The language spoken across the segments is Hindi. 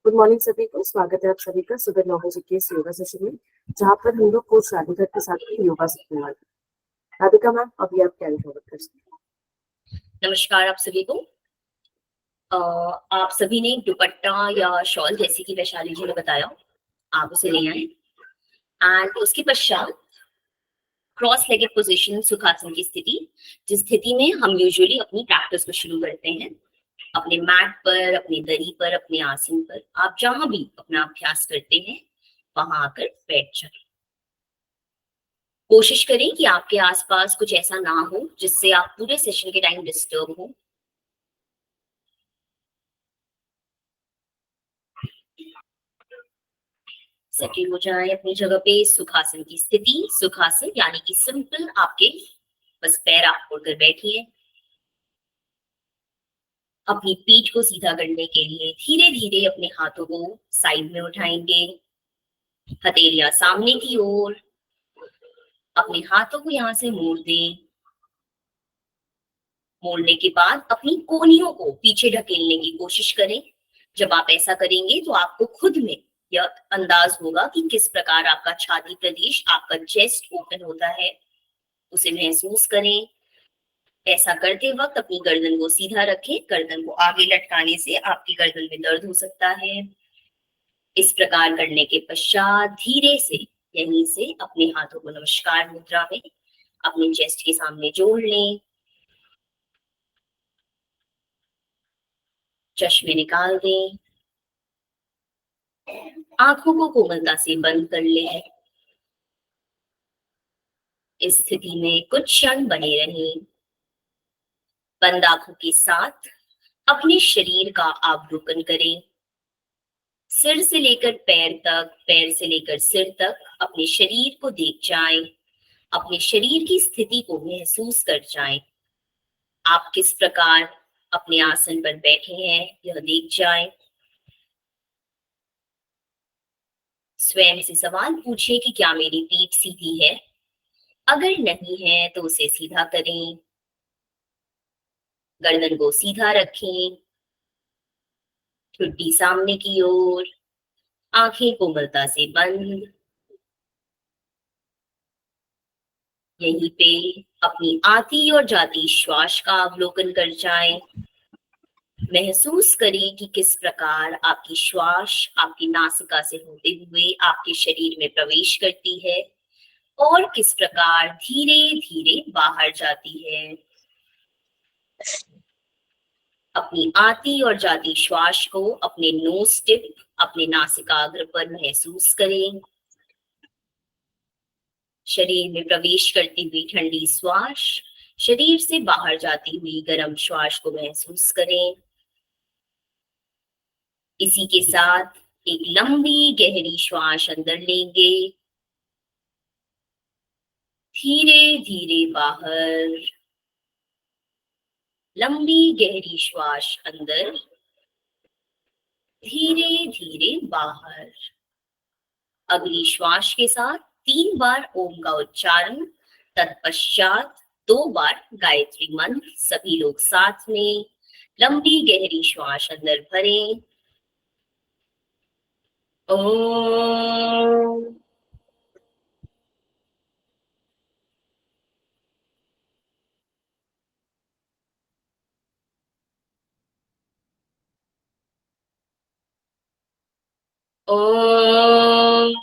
गुड मॉर्निंग सभी को। स्वागत है आप सभी का सुबह 9 बजे के इस योगा सेशन में, जहाँ पर हम लोग कोच राधिका के साथ में योगा सीखने वाले हैं। राधिका मैम, अभी आप क्या रिकॉर्ड कर सकते हैं? नमस्कार आप सभी को। आप सभी ने दुपट्टा या शॉल, जैसे कि वैशाली जी ने बताया, आप उसे ले आए एंड उसके पश्चात क्रॉस लेगेड पोजीशन, सुखासन की स्थिति, जिस स्थिति में हम यूजुअली अपनी प्रैक्टिस को शुरू करते हैं, अपने मैट पर, अपनी दरी पर, अपने आसन पर, आप जहां भी अपना अभ्यास करते हैं वहां आकर बैठ जाएं। कोशिश करें कि आपके आसपास कुछ ऐसा ना हो जिससे आप पूरे सेशन के टाइम डिस्टर्ब हो। सेटल हो जाए अपनी जगह पे। सुखासन की स्थिति, सुखासन यानी कि सिंपल, आपके बस पैर आप खोलकर बैठिए। अपनी पीठ को सीधा करने के लिए धीरे धीरे अपने हाथों को साइड में उठाएंगे, हथेलियां सामने की ओर। अपने हाथों को यहाँ से मोड़ दें। मोड़ने के बाद अपनी कोहनियों को पीछे ढकेलने की कोशिश करें। जब आप ऐसा करेंगे तो आपको खुद में यह अंदाज होगा कि किस प्रकार आपका छाती प्रदेश, आपका चेस्ट ओपन होता है, उसे महसूस करें। ऐसा करते वक्त अपनी गर्दन को सीधा रखें। गर्दन को आगे लटकाने से आपकी गर्दन में दर्द हो सकता है। इस प्रकार करने के पश्चात धीरे से यहीं से अपने हाथों को नमस्कार मुद्रा में अपने चेस्ट के सामने जोड़ लें। चश्मे निकाल दें। आंखों को कोमलता से बंद कर लें। इस स्थिति में कुछ क्षण बने रहें। बंद आंखों के साथ अपने शरीर का अवलोकन करें। सिर से लेकर पैर तक, पैर से लेकर सिर तक अपने शरीर को देख जाएं। अपने शरीर की स्थिति को महसूस कर जाएं। आप किस प्रकार अपने आसन पर बैठे हैं यह देख जाएं। स्वयं से सवाल पूछिए कि क्या मेरी पीठ सीधी है? अगर नहीं है तो उसे सीधा करें। गर्दन को सीधा रखें, ठुड्डी सामने की ओर, आंखें कोमलता से बंद। यहीं पे अपनी आती और जाती श्वास का अवलोकन कर जाएं। महसूस करें कि किस प्रकार आपकी श्वास आपकी नासिका से होते हुए आपके शरीर में प्रवेश करती है और किस प्रकार धीरे धीरे बाहर जाती है। अपनी आती और जाती श्वास को अपने नोज टिप, अपने नासिकाग्र पर महसूस करें। शरीर में प्रवेश करती हुई ठंडी श्वास, शरीर से बाहर जाती हुई गर्म श्वास को महसूस करें। इसी के साथ एक लंबी गहरी श्वास अंदर लेंगे, धीरे धीरे बाहर। लंबी गहरी श्वास अंदर, धीरे धीरे बाहर। अगली श्वास के साथ 3 बार ओम का उच्चारण, तत्पश्चात 2 बार गायत्री मंत्र। सभी लोग साथ में लंबी गहरी श्वास अंदर भरें। ओम। ओम।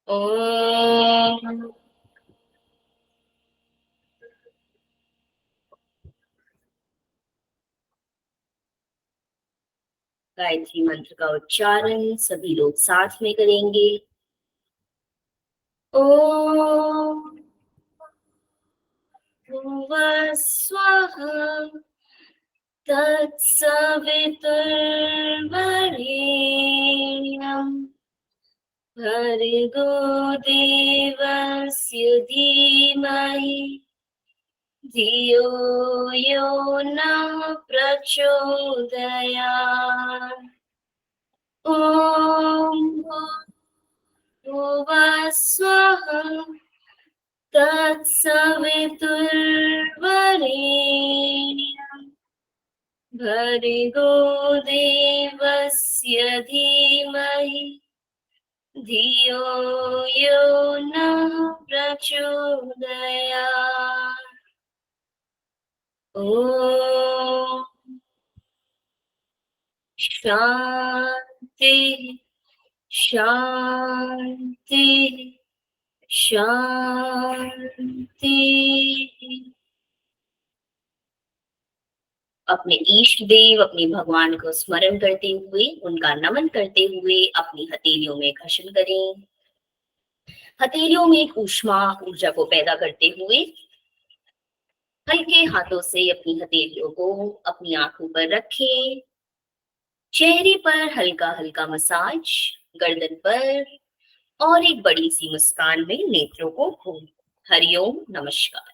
ओम। गायत्री मंत्र का उच्चारण सभी लोग साथ में करेंगे। ओम भुवस्वः तत्सवितुर्वरेण्यं भर्गो देवस्य धीमहि धियो यो नः प्रचोदयात्। ओम स्वाहा तत्सवितुर्वरेण्यं भर्गो देवस्य धीमहि धियो यो नः प्रचोदयात्। ॐ शान्ति शान्ति शांति। अपने इष्ट देव अपने भगवान को स्मरण करते हुए उनका नमन करते हुए अपनी हथेलियों में घर्षण करें। हथेलियों में एक ऊष्मा ऊर्जा को पैदा करते हुए हल्के हाथों से अपनी हथेलियों को अपनी आंखों पर रखें। चेहरे पर हल्का हल्का मसाज, गर्दन पर और एक बड़ी सी मुस्कान में नेत्रों को खोलें। हरिओम नमस्कार।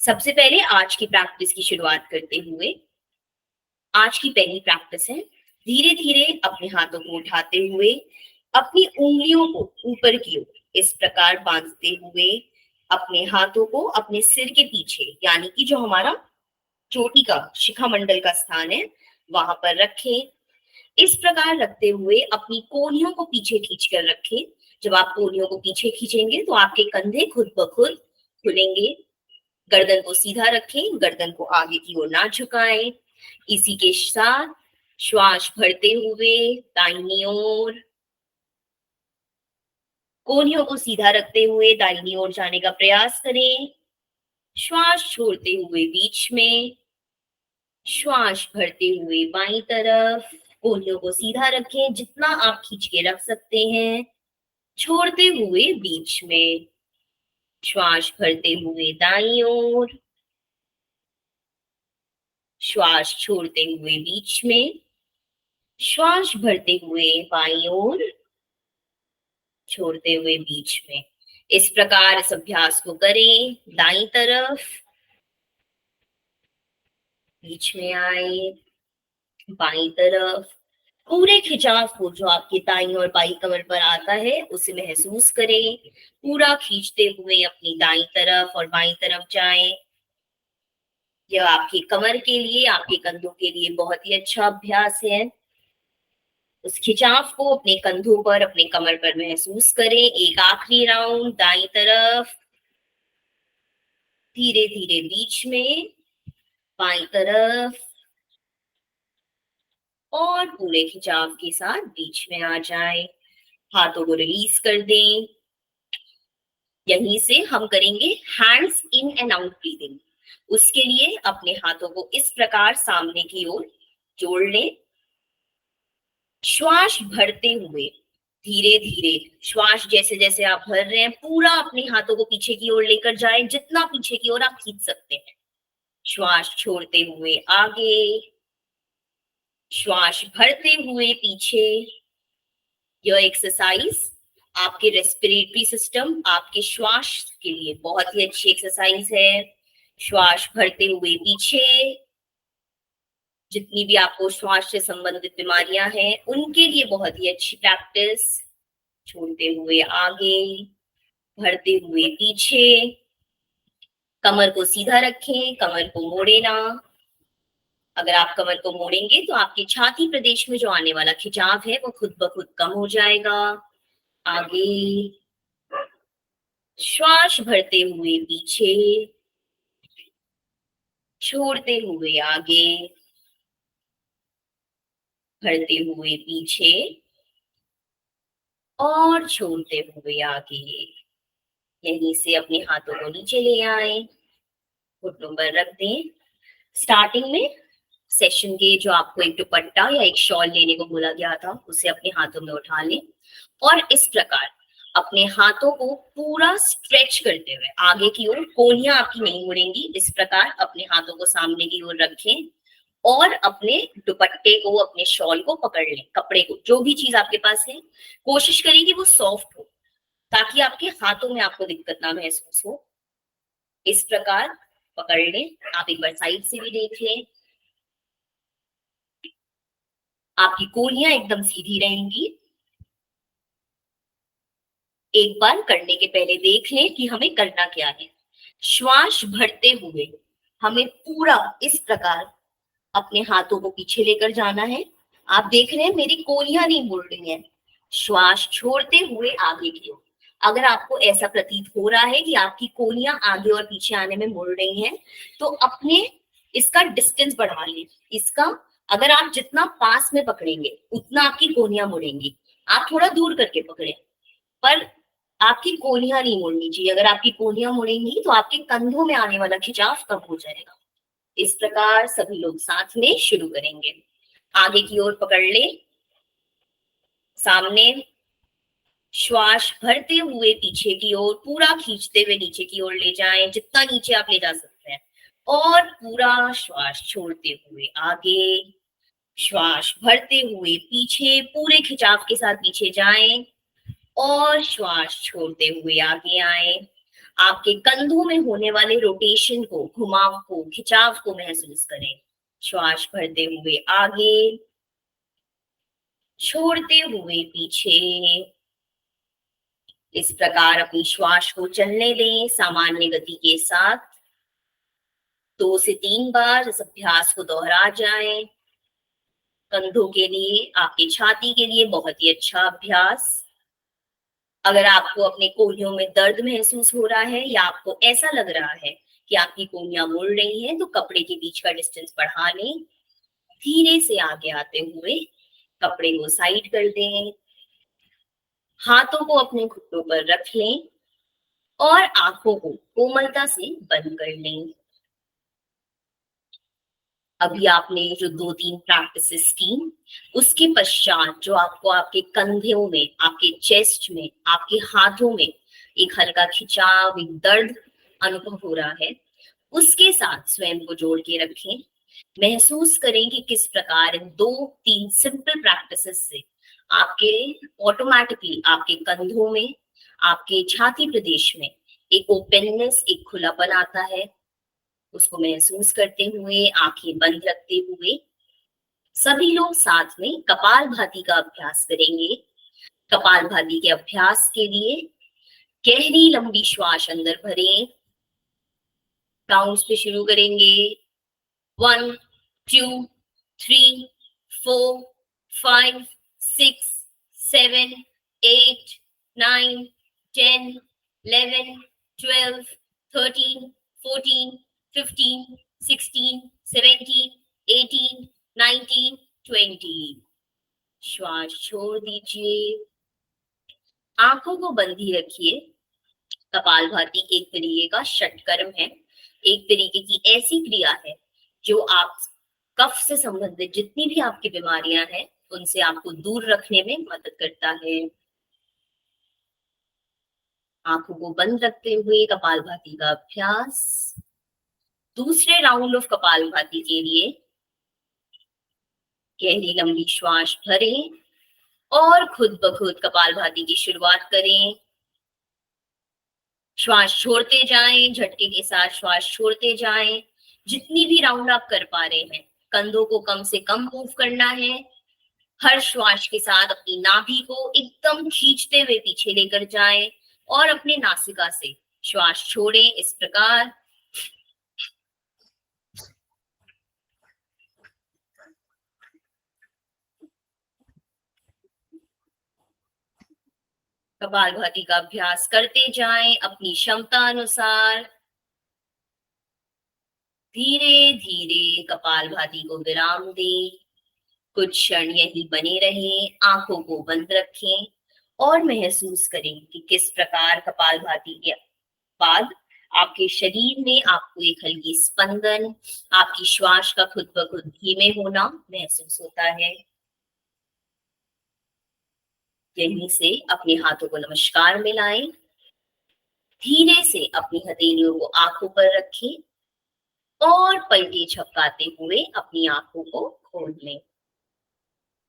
सबसे पहले आज की प्रैक्टिस की शुरुआत करते हुए आज की पहली प्रैक्टिस है धीरे धीरे अपने हाथों को उठाते हुए अपनी उंगलियों को ऊपर की ओर इस प्रकार बांधते हुए अपने हाथों को अपने सिर के पीछे यानी कि जो हमारा चोटी का शिखामंडल का स्थान है वहां पर रखें। इस प्रकार रखते हुए अपनी कोहनियों को पीछे खींचकर रखें। जब आप कोहनियों को पीछे खींचेंगे तो आपके कंधे खुद ब खुद खुलेंगे। गर्दन को सीधा रखें, गर्दन को आगे की ओर ना झुकाएं। इसी के साथ श्वास भरते हुए दाहिनी ओर, कोहनियों को सीधा रखते हुए दाहिनी ओर जाने का प्रयास करें। श्वास छोड़ते हुए बीच में, श्वास भरते हुए बाईं तरफ, कोहनियों को सीधा रखें जितना आप खींच के रख सकते हैं। छोड़ते हुए बीच में, श्वास भरते हुए दाईं ओर, श्वास छोड़ते हुए बीच में, श्वास भरते हुए बाईं ओर, छोड़ते हुए बीच में। इस प्रकार इस अभ्यास को करें। दाईं तरफ, बीच में आए, बाईं तरफ, पूरे खिंचाव को जो आपके दाईं और बाईं कमर पर आता है उसे महसूस करें। पूरा खींचते हुए अपनी दाईं तरफ और बाईं तरफ जाएं। यह आपकी कमर के लिए, आपके कंधों के लिए बहुत ही अच्छा अभ्यास है। उस खिंचाव को अपने कंधों पर, अपने कमर पर महसूस करें। एक आखिरी राउंड दाईं तरफ, धीरे धीरे बीच में, बाईं तरफ और पूरे खिंचाव के साथ बीच में आ जाएं। हाथों को रिलीज कर दें। यहीं से हम करेंगे hands in and out breathing. उसके लिए अपने हाथों को इस प्रकार सामने की ओर जोड़ लें। श्वास भरते हुए धीरे धीरे, श्वास जैसे जैसे आप भर रहे हैं पूरा अपने हाथों को पीछे की ओर लेकर जाएं, जितना पीछे की ओर आप खींच सकते हैं। श्वास छोड़ते हुए आगे, श्वास भरते हुए पीछे। यह एक्सरसाइज आपके रेस्पिरेटरी सिस्टम, आपके श्वास के लिए बहुत ही अच्छी एक्सरसाइज है। श्वास भरते हुए पीछे, जितनी भी आपको श्वास से संबंधित बीमारियां हैं उनके लिए बहुत ही अच्छी प्रैक्टिस। छोड़ते हुए आगे, भरते हुए पीछे। कमर को सीधा रखें, कमर को मोड़े ना। अगर आप कमर को मोड़ेंगे तो आपकी छाती प्रदेश में जो आने वाला खिंचाव है वो खुद ब खुद कम हो जाएगा। आगे, श्वास भरते हुए पीछे, छोड़ते हुए आगे, भरते हुए पीछे और छोड़ते हुए आगे। यहीं से अपने हाथों को नीचे ले आए, घुटनों पर रख दें। स्टार्टिंग में सेशन के जो आपको एक दुपट्टा या एक शॉल लेने को बोला गया था उसे अपने हाथों में उठा लें और इस प्रकार अपने हाथों को पूरा स्ट्रेच करते हुए आगे की ओर, कोहनियां आपकी नहीं मुड़ेंगी। इस प्रकार अपने हाथों को सामने की ओर रखें और अपने दुपट्टे को, अपने शॉल को पकड़ लें, कपड़े को, जो भी चीज आपके पास है कोशिश करें कि वो सॉफ्ट हो ताकि आपके हाथों में आपको दिक्कत ना महसूस हो। इस प्रकार पकड़ लें। आप एक बार साइड से भी देख लें। आपकी कोहनियां एकदम सीधी रहेंगी। एक बार करने के पहले देख लें कि हमें करना क्या है। श्वास भरते हुए हमें पूरा इस प्रकार अपने हाथों को पीछे लेकर जाना है। आप देख रहे हैं मेरी कोहनियां नहीं मुड़ रही हैं। श्वास छोड़ते हुए आगे की ओर। अगर आपको ऐसा प्रतीत हो रहा है कि आपकी कोहनियां आगे और पीछे आने में मुड़ रही हैं, तो अपने इसका डिस्टेंस बढ़ा लें। इसका अगर आप जितना पास में पकड़ेंगे उतना आपकी कोहनियां मुड़ेंगी। आप थोड़ा दूर करके पकड़े, पर आपकी कोहनियां नहीं मुड़नी चाहिए। अगर आपकी कोहनियां मुड़ेंगी तो आपके कंधों में आने वाला खिंचाव कम हो जाएगा। इस प्रकार सभी लोग साथ में शुरू करेंगे। आगे की ओर पकड़ ले, सामने श्वास भरते हुए पीछे की ओर पूरा खींचते हुए नीचे की ओर ले जाएं, जितना नीचे आप ले जा सकते हैं, और पूरा श्वास छोड़ते हुए आगे, श्वास भरते हुए पीछे पूरे खिंचाव के साथ पीछे जाएं और श्वास छोड़ते हुए आगे आए। आपके कंधों में होने वाले रोटेशन को, घुमाव को, खिंचाव को महसूस करें। श्वास भरते हुए आगे, छोड़ते हुए पीछे। इस प्रकार अपनी श्वास को चलने दें सामान्य गति के साथ। 2 से 3 बार इस अभ्यास को दोहरा जाएं। कंधों के लिए, आपकी छाती के लिए बहुत ही अच्छा अभ्यास। अगर आपको अपने कोहनियों में दर्द महसूस हो रहा है या आपको ऐसा लग रहा है कि आपकी कोहनियां मुड़ रही हैं, तो कपड़े के बीच का डिस्टेंस बढ़ा लें। धीरे से आगे आते हुए कपड़े को साइड कर दें, हाथों को अपने घुटनों पर रख लें और आंखों को कोमलता से बंद कर लें। अभी आपने जो 2-3 प्रैक्टिसेस की, उसके पश्चात जो आपको आपके कंधों में, आपके चेस्ट में, आपके हाथों में एक हल्का खिंचाव, एक दर्द अनुभव हो रहा है, उसके साथ स्वयं को जोड़ के रखें। महसूस करें कि किस प्रकार इन 2-3 सिंपल प्रैक्टिसेस से आपके ऑटोमेटिकली आपके कंधों में, आपके छाती प्रदेश में एक ओपननेस, एक खुलापन आता है। उसको महसूस करते हुए, आंखें बंद रखते हुए सभी लोग साथ में कपालभाति का अभ्यास करेंगे। कपालभाति के अभ्यास के लिए गहरी लंबी श्वास अंदर भरें। काउंट्स पे शुरू करेंगे। 1, 2, 3, 4, 5, 6, 7, 8, 9, 10, 11, 12, 13, 14, 15, 16, 17, 18, 19, 20। श्वास छोड़ दीजिए, आंखों को बंद ही रखिए। कपालभाति एक तरीके का षटकर्म है, एक तरीके की ऐसी क्रिया है जो आप कफ से संबंधित जितनी भी आपकी बीमारियां हैं उनसे आपको दूर रखने में मदद करता है। आंखों को बंद रखते हुए कपालभाति का अभ्यास। दूसरे राउंड ऑफ कपालभाति के लिए गहरी लंबी श्वास भरें और खुद ब खुद कपालभाति की शुरुआत करें। श्वास छोड़ते जाएं, झटके के साथ श्वास छोड़ते जाएं। जितनी भी राउंड आप कर पा रहे हैं, कंधों को कम से कम मूव करना है। हर श्वास के साथ अपनी नाभि को एकदम खींचते हुए पीछे लेकर जाएं और अपने नासिका से श्वास छोड़ें। इस प्रकार कपालभाति का अभ्यास करते जाएं अपनी क्षमता अनुसार। धीरे धीरे कपालभाति को विराम दें। कुछ क्षण यही बने रहें, आंखों को बंद रखें और महसूस करें कि किस प्रकार कपालभाति के बाद आपके शरीर में आपको एक हल्की स्पंदन, आपकी श्वास का खुद ब खुद धीमे होना महसूस होता है। यहीं से अपने हाथों को नमस्कार मिलाएं। धीरे से अपनी हथेलियों को आंखों पर रखें और पलके झपकाते हुए अपनी आंखों को खोल लें।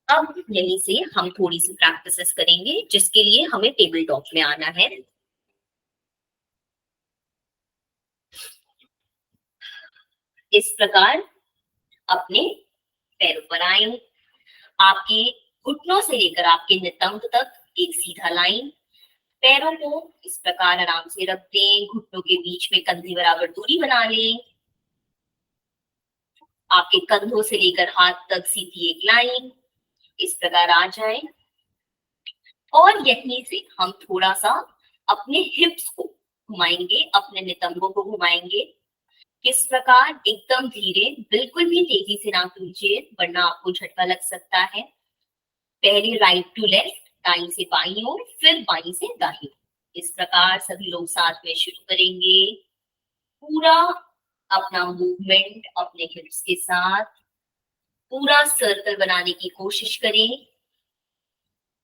अब यहीं से हम थोड़ी सी प्रैक्टिसेस करेंगे, जिसके लिए हमें टेबल टॉप में आना है। इस प्रकार अपने पैरों पर आए। आपके घुटनों से लेकर आपके नितंब तक एक सीधा लाइन। पैरों को इस प्रकार आराम से रख दें, घुटनों के बीच में कंधे बराबर दूरी बना लें। आपके कंधों से लेकर हाथ तक सीधी एक लाइन इस प्रकार आ जाए। और यहीं से हम थोड़ा सा अपने हिप्स को घुमाएंगे, अपने नितंबों को घुमाएंगे। किस प्रकार? एकदम धीरे, बिल्कुल भी तेजी से ना कीजिए वरना आपको झटका लग सकता है। पहले राइट टू लेफ्ट, दाईं से बाईं ओर, फिर बाईं से दाईं। इस प्रकार सभी लोग साथ में शुरू करेंगे। पूरा अपना मूवमेंट अपने हिप्स के साथ पूरा सर्कल बनाने की कोशिश करें।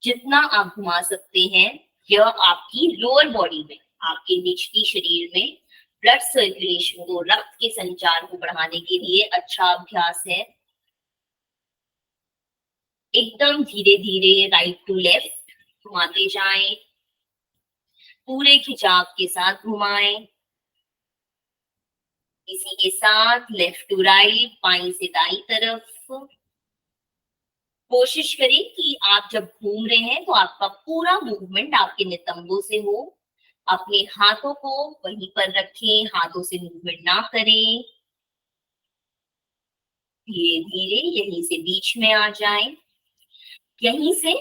जितना आप घुमा सकते हैं, यह आपकी लोअर बॉडी में, आपके निचली शरीर में ब्लड सर्कुलेशन को, रक्त के संचार को बढ़ाने के लिए अच्छा अभ्यास है। एकदम धीरे धीरे राइट टू लेफ्ट घुमाते जाएं, पूरे खिंचाव के साथ घुमाएं। इसी के साथ लेफ्ट टू राइट, बाईं से दाईं तरफ। कोशिश करें कि आप जब घूम रहे हैं तो आपका पूरा मूवमेंट आपके नितंबों से हो। अपने हाथों को वहीं पर रखें, हाथों से मूवमेंट ना करें। धीरे धीरे यहीं से बीच में आ जाएं। यहीं से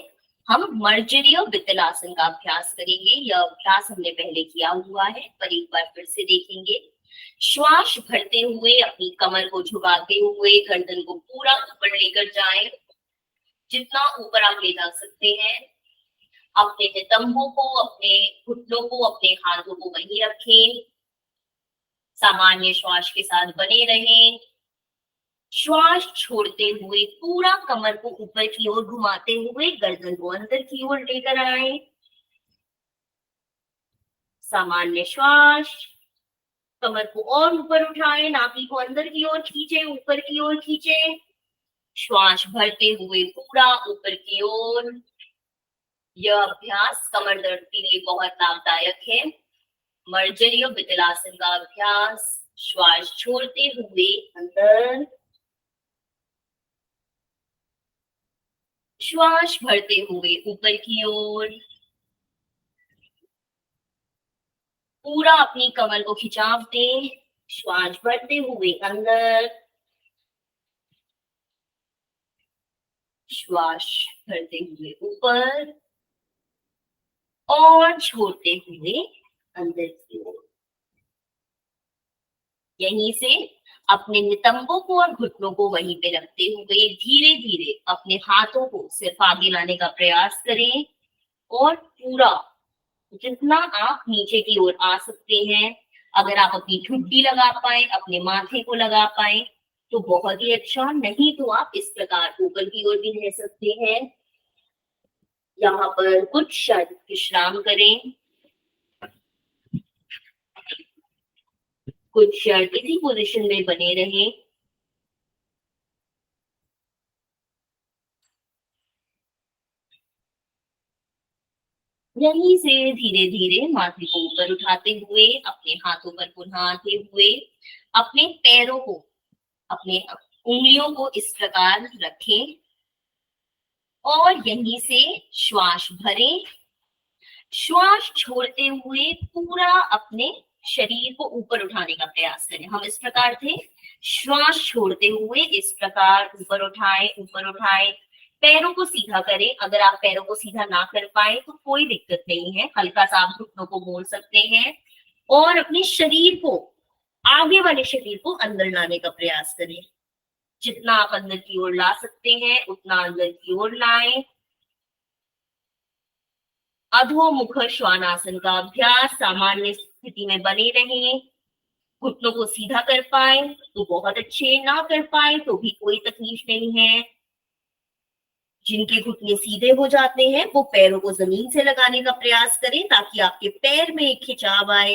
हम मर्जरी और वितलासन का अभ्यास करेंगे। यह अभ्यास हमने पहले किया हुआ है, पर एक बार फिर से देखेंगे। श्वास भरते हुए अपनी कमर को झुकाते हुए गर्दन को पूरा ऊपर लेकर जाएं, जितना ऊपर आप ले जा सकते हैं। अपने नितंबों को, अपने घुटनों को, अपने हाथों को वहीं रखें। सामान्य श्वास के साथ बने रहें। श्वास छोड़ते हुए पूरा कमर को ऊपर की ओर घुमाते हुए गर्दन को अंदर की ओर लेकर आए। सामान्य श्वास, कमर को और ऊपर उठाएं, नाभि को अंदर की ओर खींचे, ऊपर की ओर खींचे। श्वास भरते हुए पूरा ऊपर की ओर। यह अभ्यास कमर दर्द के लिए बहुत लाभदायक है। मर्जरी और वितलासन का अभ्यास। श्वास छोड़ते हुए अंदर, श्वास भरते हुए ऊपर की ओर। पूरा अपनी कमर को खिंचाव दें। श्वास भरते हुए अंदर, श्वास भरते हुए ऊपर और छोड़ते हुए अंदर की ओर। यहीं से अपने नितंबों को और घुटनों को वहीं पे रखते हुए धीरे धीरे अपने हाथों को सिर्फ आगे लाने का प्रयास करें और पूरा जितना आप नीचे की ओर आ सकते हैं। अगर आप अपनी ठुड्डी लगा पाए, अपने माथे को लगा पाए तो बहुत ही अच्छा, नहीं तो आप इस प्रकार ऊपर की ओर भी रह सकते हैं। यहाँ पर कुछ क्षण विश्राम करें। कुछ क्षण इसी पोजीशन में बने रहें। यहीं से धीरे धीरे माथे को ऊपर उठाते हुए, अपने हाथों पर पुनः आते हुए, अपने पैरों को, अपने उंगलियों को इस प्रकार रखें और यहीं से श्वास भरें। श्वास छोड़ते हुए पूरा अपने शरीर को ऊपर उठाने का प्रयास करें। हम इस प्रकार थे, श्वास छोड़ते हुए इस प्रकार ऊपर उठाएं, ऊपर उठाएं। पैरों को सीधा करें। अगर आप पैरों को सीधा ना कर पाए तो कोई दिक्कत नहीं है, हल्का सा आप घुटनों को मोड़ सकते हैं और अपने शरीर को, आगे वाले शरीर को अंदर लाने का प्रयास करें। जितना आप अंदर की ओर ला सकते हैं उतना अंदर की ओर लाएं। अधोमुख श्वानासन का अभ्यास। सामान्य स्थिति में बने रहें। घुटनों को सीधा कर पाए तो बहुत अच्छे, ना कर पाए तो भी कोई तकलीफ नहीं है। जिनके घुटने सीधे हो जाते हैं वो पैरों को जमीन से लगाने का प्रयास करें ताकि आपके पैर में एक खिंचाव आए।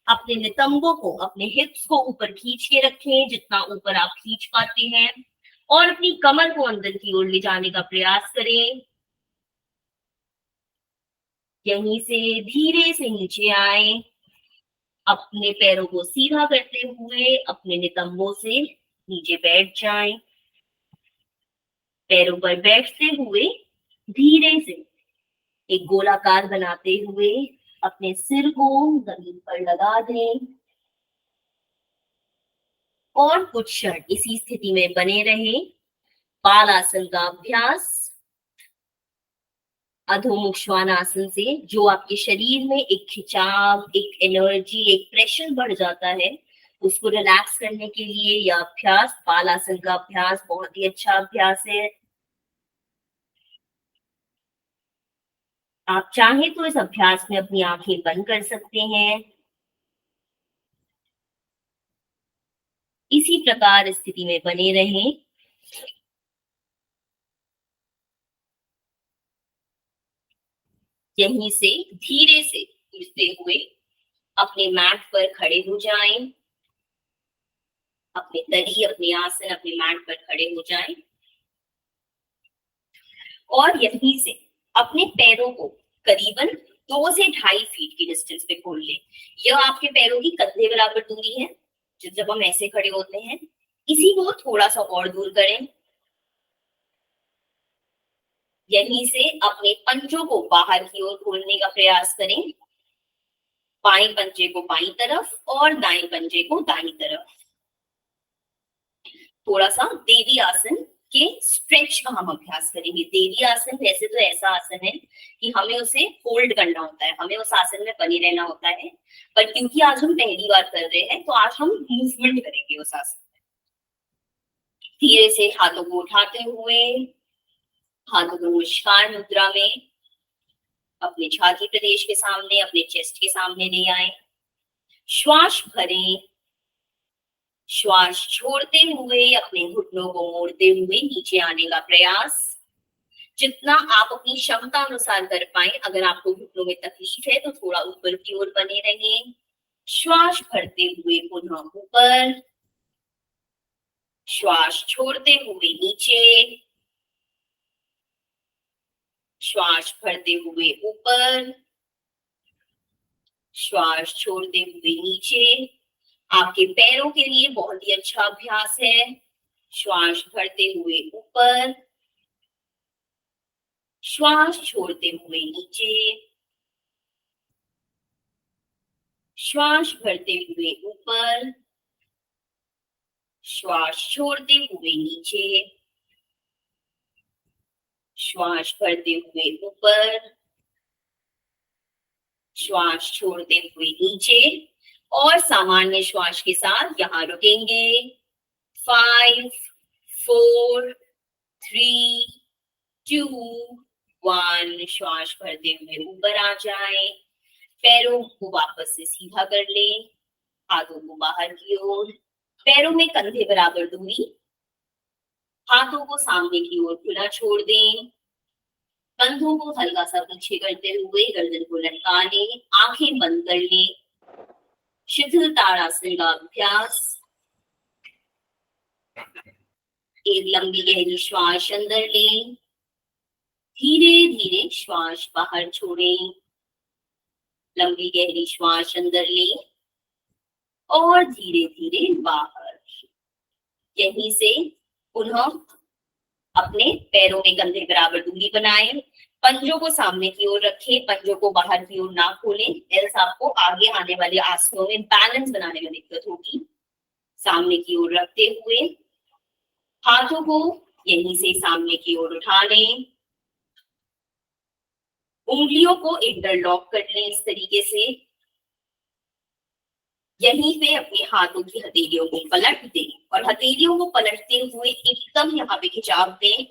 अपने नितंबों को, अपने हिप्स को ऊपर खींच के रखें, जितना ऊपर आप खींच पाते हैं, और अपनी कमर को अंदर की ओर ले जाने का प्रयास करें। यहीं से धीरे से नीचे आए। अपने पैरों को सीधा करते हुए अपने नितंबों से नीचे बैठ जाएं। पैरों पर बैठते हुए धीरे से एक गोलाकार बनाते हुए अपने सिर को जमीन पर लगा दें और कुछ क्षण इसी स्थिति में बने रहें। बालासन का अभ्यास अधोमुख श्वानासन से जो आपके शरीर में एक खिंचाव, एक एनर्जी, एक प्रेशर बढ़ जाता है, उसको रिलैक्स करने के लिए यह अभ्यास, बालासन का अभ्यास बहुत ही अच्छा अभ्यास है। आप चाहें तो इस अभ्यास में अपनी आंखें बंद कर सकते हैं। इसी प्रकार स्थिति में बने रहें। यहीं से धीरे से उठते हुए अपने मैट पर खड़े हो जाएं। अपने तली, अपने आसन, अपने मैट पर खड़े हो जाएं और यहीं से अपने पैरों को करीबन 2 से 2.5 फीट की डिस्टेंस पे खोल लें। यह आपके पैरों की कंधे बराबर दूरी है जब हम ऐसे खड़े होते हैं। इसी को थोड़ा सा और दूर करें। यहीं से अपने पंजों को बाहर की ओर खोलने का प्रयास करें। बाएं पंजे को बाईं तरफ और दाएं पंजे को दाईं तरफ। थोड़ा सा देवी आसन के स्ट्रेच का हम अभ्यास करेंगे। देवी आसन वैसे तो ऐसा आसन है कि हमें उसे होल्ड करना होता है, हमें उस आसन में बने रहना होता है, पर क्योंकि आज हम पहली बार कर रहे हैं तो आज हम मूवमेंट करेंगे उस आसन में। धीरे से हाथों को उठाते हुए हाथों को नमस्कार मुद्रा में अपने छाती प्रदेश के सामने, अपने चेस्ट के सामने ले आए। श्वास भरें। श्वास छोड़ते हुए अपने घुटनों को मोड़ते हुए नीचे आने का प्रयास। जितना आप अपनी क्षमता अनुसार कर पाए। अगर आपको घुटनों में तकलीफ है तो थोड़ा ऊपर की ओर बने रहें। श्वास भरते हुए पुनः ऊपर, श्वास छोड़ते हुए नीचे, श्वास भरते हुए ऊपर, श्वास छोड़ते हुए नीचे। आपके पैरों के लिए बहुत ही अच्छा अभ्यास है। श्वास भरते हुए ऊपर, श्वास छोड़ते हुए नीचे, श्वास भरते हुए ऊपर, श्वास छोड़ते हुए नीचे, श्वास भरते हुए ऊपर, श्वास छोड़ते हुए नीचे और सामान्य श्वास के साथ यहाँ रुकेंगे। 5, 4, 3, 2, 1। श्वास भरते हुए ऊपर आ जाए। पैरों को वापस से सीधा कर लें। हाथों को बाहर की ओर, पैरों में कंधे बराबर दूरी। हाथों को सामने की ओर खुला छोड़ दें। कंधों को हल्का सा पीछे करते हुए गर्दन को लटका लें। आंखें बंद कर लें। शिथिल ताड़ासन का अभ्यास। एक लंबी गहरी श्वास अंदर लें। धीरे धीरे श्वास बाहर छोड़ें। लंबी गहरी श्वास अंदर लें और धीरे धीरे बाहर। यहीं से पुनः अपने पैरों में कंधे बराबर दूरी बनाएं। पंजों को सामने की ओर रखें, पंजों को बाहर की ओर ना खोलें, एल्स आपको आगे आने वाले आसनों में बैलेंस बनाने में दिक्कत होगी। सामने की ओर रखते हुए हाथों को यहीं से सामने की ओर उठा लें। उंगलियों को इंटरलॉक कर लें इस तरीके से। यहीं पे अपने हाथों की हथेलियों को पलट दें और हथेलियों को पलटते हुए एकदम यहाँ पे खिंचाव दें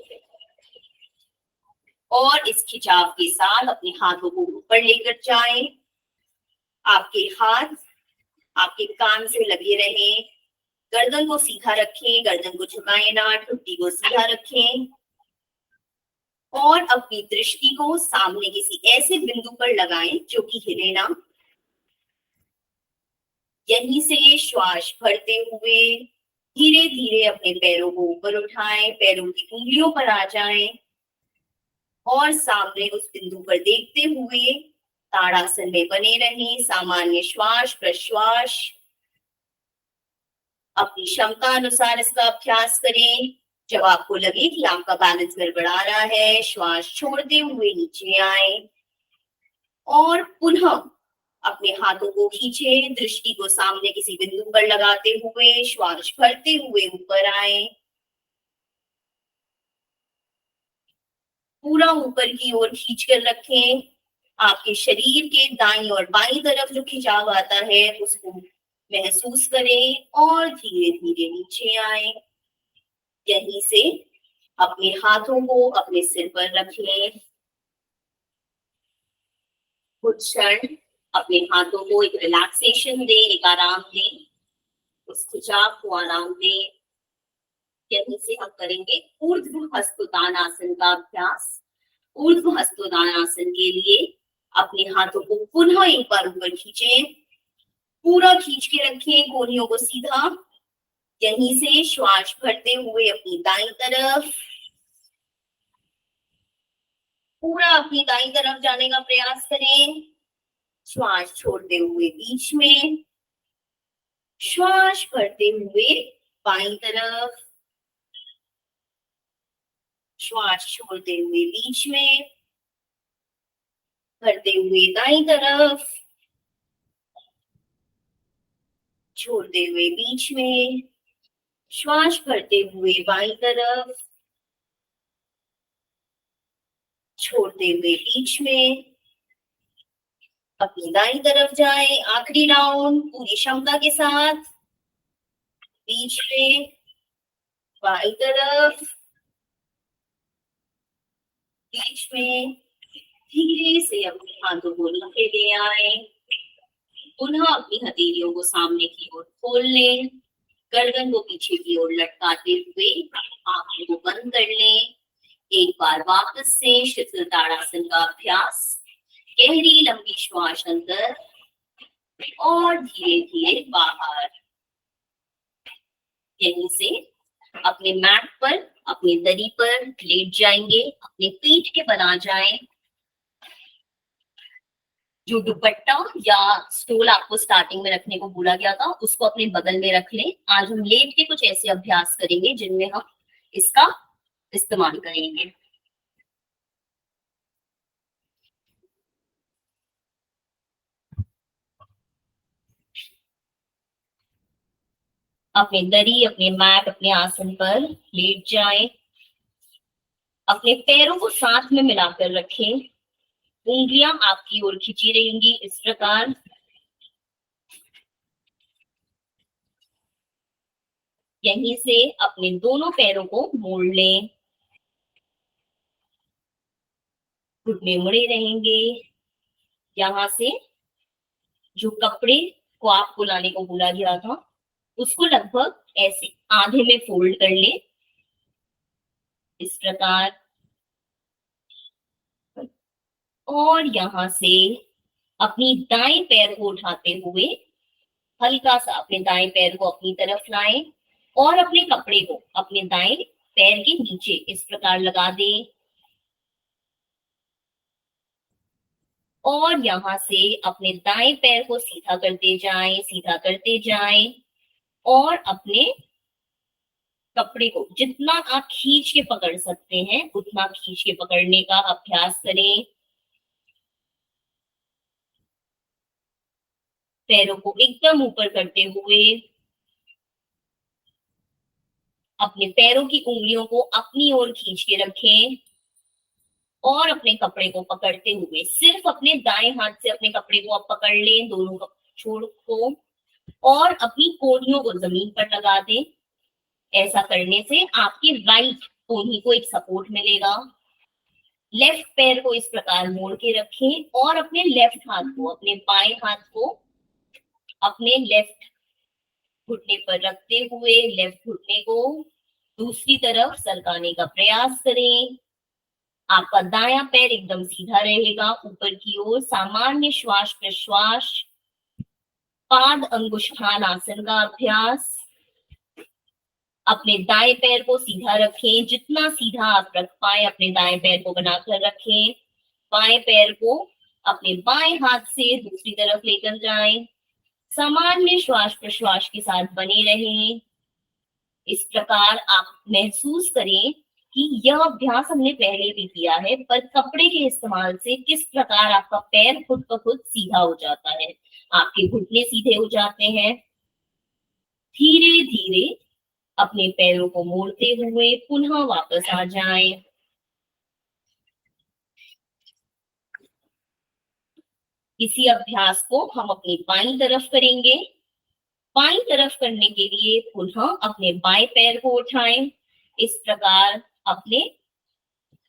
और इस खिंचाव के साथ अपने हाथों को ऊपर लेकर जाएं। आपके हाथ आपके कान से लगे रहें। गर्दन को सीधा रखें, गर्दन को झुकाएं ना, ठुड्डी को सीधा रखें और अपनी दृष्टि को सामने किसी ऐसे बिंदु पर लगाएं जो कि हिले ना। यहीं से श्वास भरते हुए धीरे धीरे अपने पैरों को ऊपर उठाएं, पैरों की उंगलियों पर आ जाएं और सामने उस बिंदु पर देखते हुए ताड़ासन में बने रहें। सामान्य श्वास प्रश्वास अपनी क्षमता अनुसार इसका अभ्यास करें। जब आपको लगे कि आपका बैलेंस गड़बड़ा रहा है, श्वास छोड़ते हुए नीचे आए और पुनः अपने हाथों को खींचे, दृष्टि को सामने किसी बिंदु पर लगाते हुए श्वास भरते हुए ऊपर आए, पूरा ऊपर की ओर खींच कर रखें। आपके शरीर के दाईं और बाईं तरफ जो खिंचाव आता है उसको महसूस करें और धीरे धीरे नीचे आए। यहीं से अपने हाथों को अपने सिर पर रख लें। कुछ क्षण अपने हाथों को एक रिलैक्सेशन दें, एक आराम दें, उस खिंचाव को आराम दें। यहीं से हम करेंगे ऊर्ध्व हस्तोत्तानासन का अभ्यास। ऊर्ध्व हस्तोत्तानासन के लिए अपने हाथों को पुनः एक बार ऊपर खींचें, पूरा खींच के रखें कोहनियों को सीधा। यहीं से श्वास भरते हुए अपनी दाईं तरफ, पूरा अपनी दाईं तरफ जाने का प्रयास करें। श्वास छोड़ते हुए बीच में, श्वास भरते हुए बाईं तरफ, श्वास छोड़ते हुए बीच में, भरते हुए दाईं तरफ, छोड़ते हुए बीच में, श्वास भरते हुए बाईं तरफ, छोड़ते हुए बीच में, अपनी दाईं तरफ जाएं। आखिरी राउंड पूरी क्षमता के साथ, बीच में, बाईं तरफ, बीच में, धीरे से अपने हाथों को नीचे ले आए। पुनः अपनी हथेलियों को सामने की ओर खोल लें, गर्दन को पीछे की ओर लटकाते हुए आंखों को बंद कर लें। एक बार वापस से शिथिल ताड़ासन का अभ्यास। गहरी लंबी श्वास अंदर और धीरे धीरे बाहर। यहीं से अपने मैट पर, अपनी दरी पर लेट जाएंगे, अपने पीठ के बना जाएं। जो दुपट्टा या स्टूल आपको स्टार्टिंग में रखने को बोला गया था उसको अपने बगल में रख लें। आज हम लेट के कुछ ऐसे अभ्यास करेंगे जिनमें हम इसका इस्तेमाल करेंगे। अपने दरी, अपने मैट, अपने आसन पर लेट जाएं। अपने पैरों को साथ में मिलाकर रखें। उंगलियां आपकी ओर खींची रहेंगी इस प्रकार। यहीं से अपने दोनों पैरों को मोड़ लें। घुटने मुड़े रहेंगे। यहाँ से जो कपड़े को आपको लाने को बोला गया था उसको लगभग ऐसे आधे में फोल्ड कर ले इस प्रकार। और यहाँ से अपनी दाएं पैर को उठाते हुए हल्का सा अपने दाएं पैर को अपनी तरफ लाएं और अपने कपड़े को अपने दाएं पैर के नीचे इस प्रकार लगा दें। और यहाँ से अपने दाएं पैर को सीधा करते जाएं, सीधा करते जाएं और अपने कपड़े को जितना आप खींच के पकड़ सकते हैं उतना खींच के पकड़ने का अभ्यास करें। पैरों को एकदम ऊपर करते हुए अपने पैरों की उंगलियों को अपनी ओर खींच के रखें और अपने कपड़े को पकड़ते हुए सिर्फ अपने दाएं हाथ से अपने कपड़े को आप पकड़ लें, दोनों छोड़ को, और अपनी कोहनियों को जमीन पर लगा दें। ऐसा करने से आपकी राइट कोहनी को एक सपोर्ट मिलेगा। लेफ्ट पैर को इस प्रकार मोड़ के रखें और अपने लेफ्ट हाथ को, अपने बाएं हाथ को अपने लेफ्ट घुटने पर रखते हुए लेफ्ट घुटने को दूसरी तरफ सरकाने का प्रयास करें। आपका दायां पैर एकदम सीधा रहेगा ऊपर की ओर। सामान्य श्वास प्रश्वास, पाद अंगुष्ठान आसन का अभ्यास। अपने दाएं पैर को सीधा रखें, जितना सीधा आप रख पाए अपने दाएं पैर को बनाकर रखें। बाएं पैर को अपने बाएं हाथ से दूसरी तरफ लेकर जाएं। सामान्य श्वास प्रश्वास के साथ बने रहें। इस प्रकार आप महसूस करें कि यह अभ्यास हमने पहले भी किया है, पर कपड़े के इस्तेमाल से किस प्रकार आपका पैर खुद ब खुद सीधा हो जाता है, आपके घुटने सीधे हो जाते हैं। धीरे धीरे अपने पैरों को मोड़ते हुए पुनः वापस आ जाएं। इसी अभ्यास को हम अपनी बाईं तरफ करेंगे। बाईं तरफ करने के लिए पुनः अपने बाएं पैर को उठाएं। इस प्रकार अपने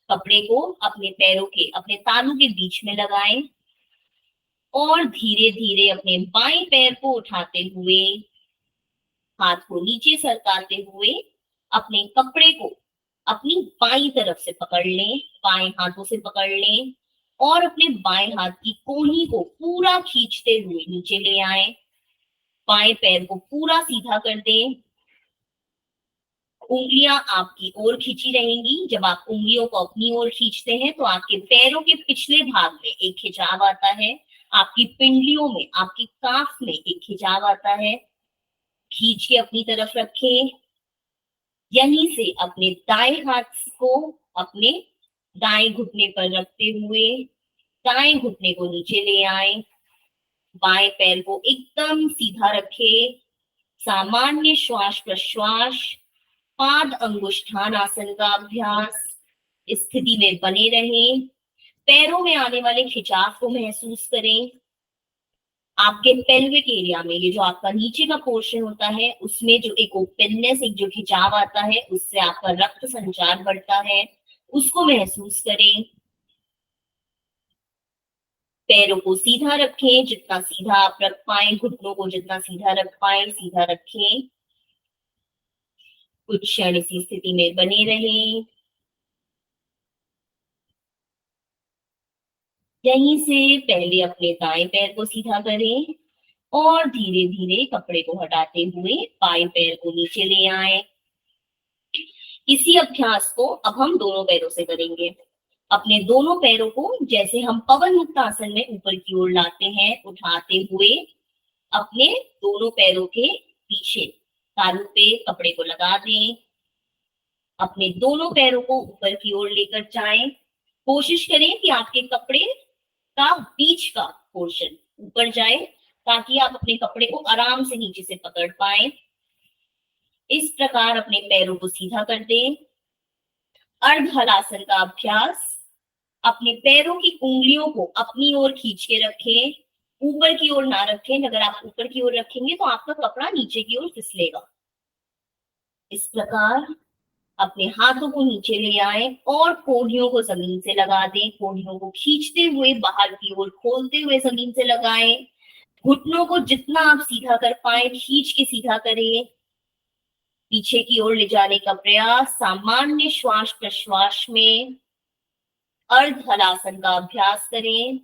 कपड़े को अपने पैरों के, अपने तालू के बीच में लगाएं और धीरे धीरे अपने बाएं पैर को उठाते हुए, हाथ को नीचे सरकाते हुए अपने कपड़े को अपनी बाईं तरफ से पकड़ लें, बाएं हाथों से पकड़ लें और अपने बाएं हाथ की कोहनी को पूरा खींचते हुए नीचे ले आए। बाएं पैर को पूरा सीधा कर दें। उंगलियां आपकी ओर खींची रहेंगी। जब आप उंगलियों को अपनी ओर खींचते हैं तो आपके पैरों के पिछले भाग में एक खिंचाव आता है, आपकी पिंडलियों में, आपकी काफ में एक खिंचाव आता है। खींच के अपनी तरफ रखें। यहीं से अपने दाएं हाथ को अपने दाएं घुटने पर रखते हुए दाएं घुटने को नीचे ले आए। बाएं पैर को एकदम सीधा रखें। सामान्य श्वास प्रश्वास, पाद अंगुष्ठान आसन का अभ्यास। स्थिति में बने रहें। पैरों में आने वाले खिंचाव को महसूस करें। आपके पेल्विक एरिया में, ये जो आपका नीचे का पोर्शन होता है, उसमें जो एक ओपननेस, एक जो खिंचाव आता है, उससे आपका रक्त संचार बढ़ता है, उसको महसूस करें। पैरों को सीधा रखें, जितना सीधा आप रख पाए, घुटनों को जितना सीधा रख पाए सीधा रखें। कुछ क्षण इसी स्थिति में बने रहें। यहीं से पहले अपने दाएं पैर को सीधा करें और धीरे धीरे कपड़े को हटाते हुए बाएं पैर को नीचे ले आए। इसी अभ्यास को अब हम दोनों पैरों से करेंगे। अपने दोनों पैरों को जैसे हम पवन मुक्त आसन में ऊपर की ओर लाते हैं, उठाते हुए अपने दोनों पैरों के पीछे तालू पे कपड़े को लगा दें। अपने दोनों पैरों को ऊपर की ओर लेकर जाएं। कोशिश करें कि आपके कपड़े का बीच का पोर्शन ऊपर जाए, ताकि आप अपने कपड़े को आराम से नीचे से पकड़ पाए। इस प्रकार अपने पैरों को सीधा कर दें। अर्ध हलासन का अभ्यास। अपने पैरों की उंगलियों को अपनी ओर खींच के रखें, ऊपर की ओर ना रखें। अगर आप ऊपर की ओर रखेंगे तो आपका कपड़ा नीचे की ओर फिसलेगा। इस प्रकार अपने हाथों को नीचे ले आए और कोहनियों को जमीन से लगा दें। कोहनियों को खींचते हुए बाहर की ओर खोलते हुए जमीन से लगाएं। घुटनों को जितना आप सीधा कर पाए खींच के सीधा करें। पीछे की ओर ले जाने का प्रयास। सामान्य श्वास प्रश्वास में अर्ध हलासन का अभ्यास करें।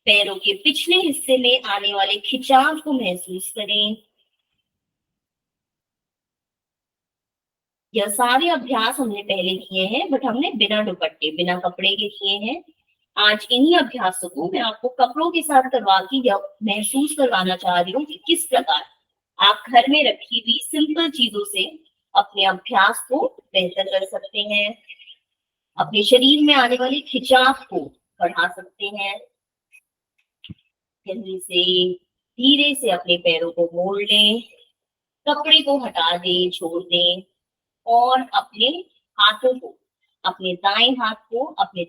पैरों के पिछले हिस्से में आने वाले खिंचाव को महसूस करें। यह सारे अभ्यास हमने पहले किए हैं, बट हमने बिना दुपट्टे, बिना कपड़े के किए हैं। आज इन्हीं अभ्यासों को मैं आपको कपड़ों के साथ करवा के यह महसूस करवाना चाह रही हूँ कि किस प्रकार आप घर में रखी हुई सिंपल चीजों से अपने अभ्यास को बेहतर कर सकते हैं, अपने शरीर में आने वाले खिंचाव को बढ़ा सकते हैं। जल्दी से धीरे से अपने पैरों को मोड़ लें, कपड़े को हटा दें, छोड़ दें और अपने हाथों को, अपने दाएं हाथ को अपने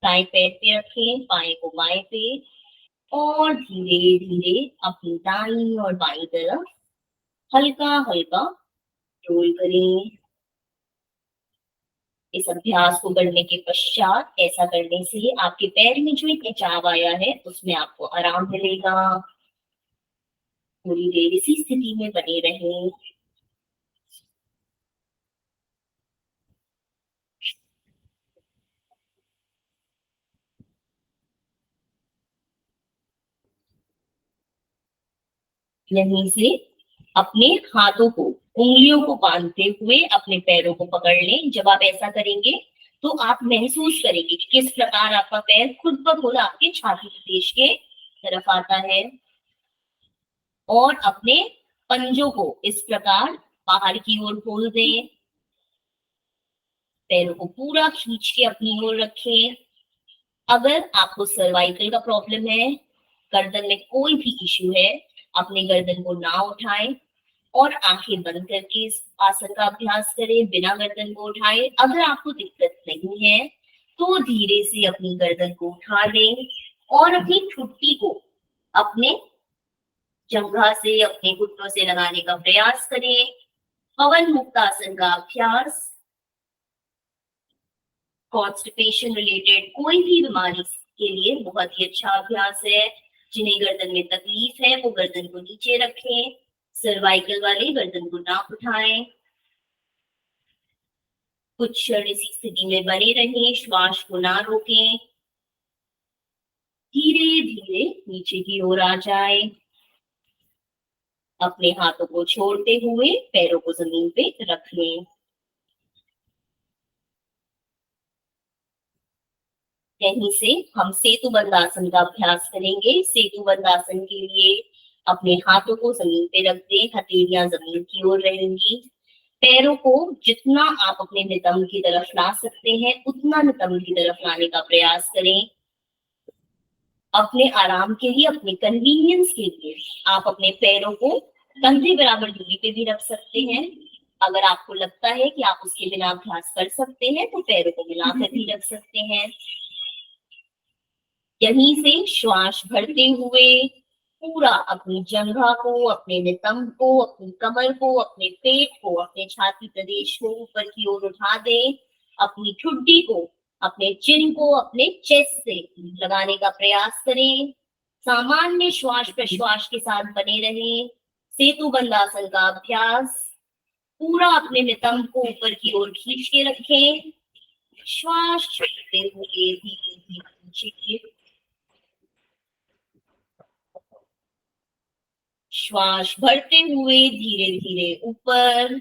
दाएं पैर पे रखें, बाएं को बाएं पे, और धीरे धीरे अपनी दाईं और बाईं तरफ हल्का हल्का रोल करें। इस अभ्यास को करने के पश्चात, ऐसा करने से आपके पैर में जो एक खिंचाव आया है उसमें आपको आराम मिलेगा। थोड़ी देर इसी स्थिति में बने रहें। यहीं से अपने हाथों को, उंगलियों को बांधते हुए अपने पैरों को पकड़ लें। जब आप ऐसा करेंगे तो आप महसूस करेंगे कि किस प्रकार आपका पैर खुद ब खुद आपके छाती प्रदेश के तरफ आता है। और अपने पंजों को इस प्रकार बाहर की ओर खोल दें। पैरों को पूरा खींच के अपनी ओर रखें। अगर आपको सर्वाइकल का प्रॉब्लम है, गर्दन में कोई भी इश्यू है, अपने गर्दन को ना उठाएं और आंखें बंद करके इस आसन का अभ्यास करें, बिना गर्दन को उठाए। अगर आपको दिक्कत नहीं है तो धीरे से अपनी गर्दन को उठा दें और अपनी ठुड्डी को अपने जंघा से, अपने घुटनों से लगाने का प्रयास करें। पवन मुक्तासन का अभ्यास कॉन्स्टिपेशन रिलेटेड कोई भी बीमारी के लिए बहुत ही अच्छा अभ्यास है। जिन्हें गर्दन में तकलीफ है वो गर्दन को नीचे रखें, सर्वाइकल वाले गर्दन को ना उठाएं। कुछ क्षण इसी स्थिति में बने रहें, श्वास को ना रोकें। धीरे धीरे नीचे की ओर आ जाए। अपने हाथों को छोड़ते हुए पैरों को जमीन पे रख लें। यहीं से हम सेतु बंद आसन का अभ्यास करेंगे। सेतु बंद आसन के लिए अपने हाथों को जमीन पे रख दें, हथेलियां जमीन की ओर रहेंगी। पैरों को जितना आप अपने नितंब की तरफ ला सकते हैं उतना नितंब की तरफ लाने का प्रयास करें। अपने आराम के लिए, अपने कन्वीनियंस के लिए आप अपने पैरों को कंधे बराबर दूरी पे भी रख सकते हैं। अगर आपको लगता है कि आप उसके बिना अभ्यास कर सकते हैं तो पैरों को मिलाकर भी रख सकते हैं। यहीं से श्वास भरते हुए पूरा अपनी जंघा को, अपने नितंब को, अपनी कमर को, अपने पेट को, अपने छाती प्रदेश को ऊपर की ओर उठा दें। अपनी ठुड्डी को, अपने चिन को अपने चेस्ट से लगाने का प्रयास करें। सामान्य श्वास प्रश्वास के साथ बने रहें। सेतु बंद आसन का अभ्यास पूरा अपने नितंब को ऊपर की ओर खींच के रखें। श्वास छोड़ते हुए धीरे धीरे नीचे की, श्वास भरते हुए धीरे धीरे ऊपर,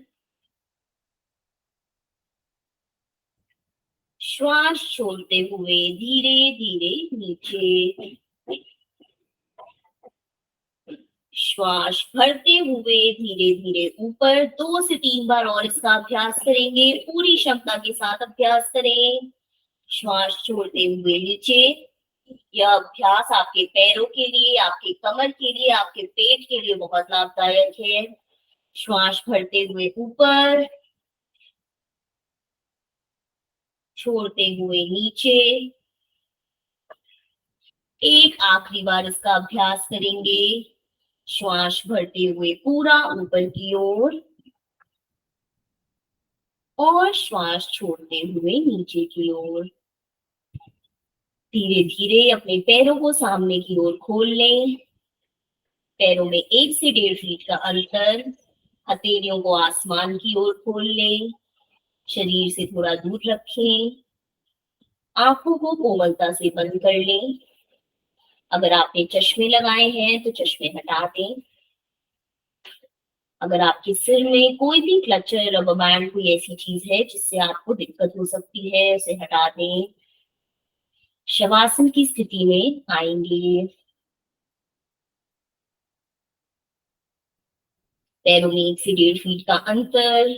श्वास छोड़ते हुए धीरे धीरे नीचे, श्वास भरते हुए धीरे धीरे ऊपर। 2 से 3 बार और इसका अभ्यास करेंगे। पूरी क्षमता के साथ अभ्यास करें। श्वास छोड़ते हुए नीचे। यह अभ्यास आपके पैरों के लिए, आपके कमर के लिए, आपके पेट के लिए बहुत लाभदायक है। श्वास भरते हुए ऊपर, छोड़ते हुए नीचे। एक आखिरी बार इसका अभ्यास करेंगे। श्वास भरते हुए पूरा ऊपर की ओर और श्वास छोड़ते हुए नीचे की ओर। धीरे धीरे अपने पैरों को सामने की ओर खोल लें। पैरों में 1 से 1.5 फीट का अंतर। हथेलियों को आसमान की ओर खोल लें। शरीर से थोड़ा दूर रखें। आंखों को कोमलता से बंद कर लें। अगर आपने चश्मे लगाए हैं तो चश्मे हटा दें। अगर आपके सिर में कोई भी क्लचर, रबर बैंड, कोई ऐसी चीज है जिससे आपको दिक्कत हो सकती है, उसे हटा दें। शवासन की स्थिति में आएंगे। पैरों में 1 से 1.5 फीट का अंतर।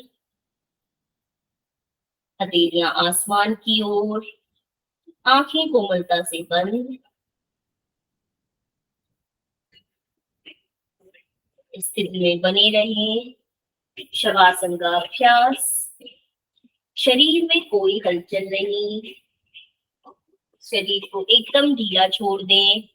हथेलियां आसमान की ओर। आंखें कोमलता से बंद। स्थिति में बने रहें। शवासन का अभ्यास। शरीर में कोई हलचल नहीं। शरीर को एकदम ढीला छोड़ दें।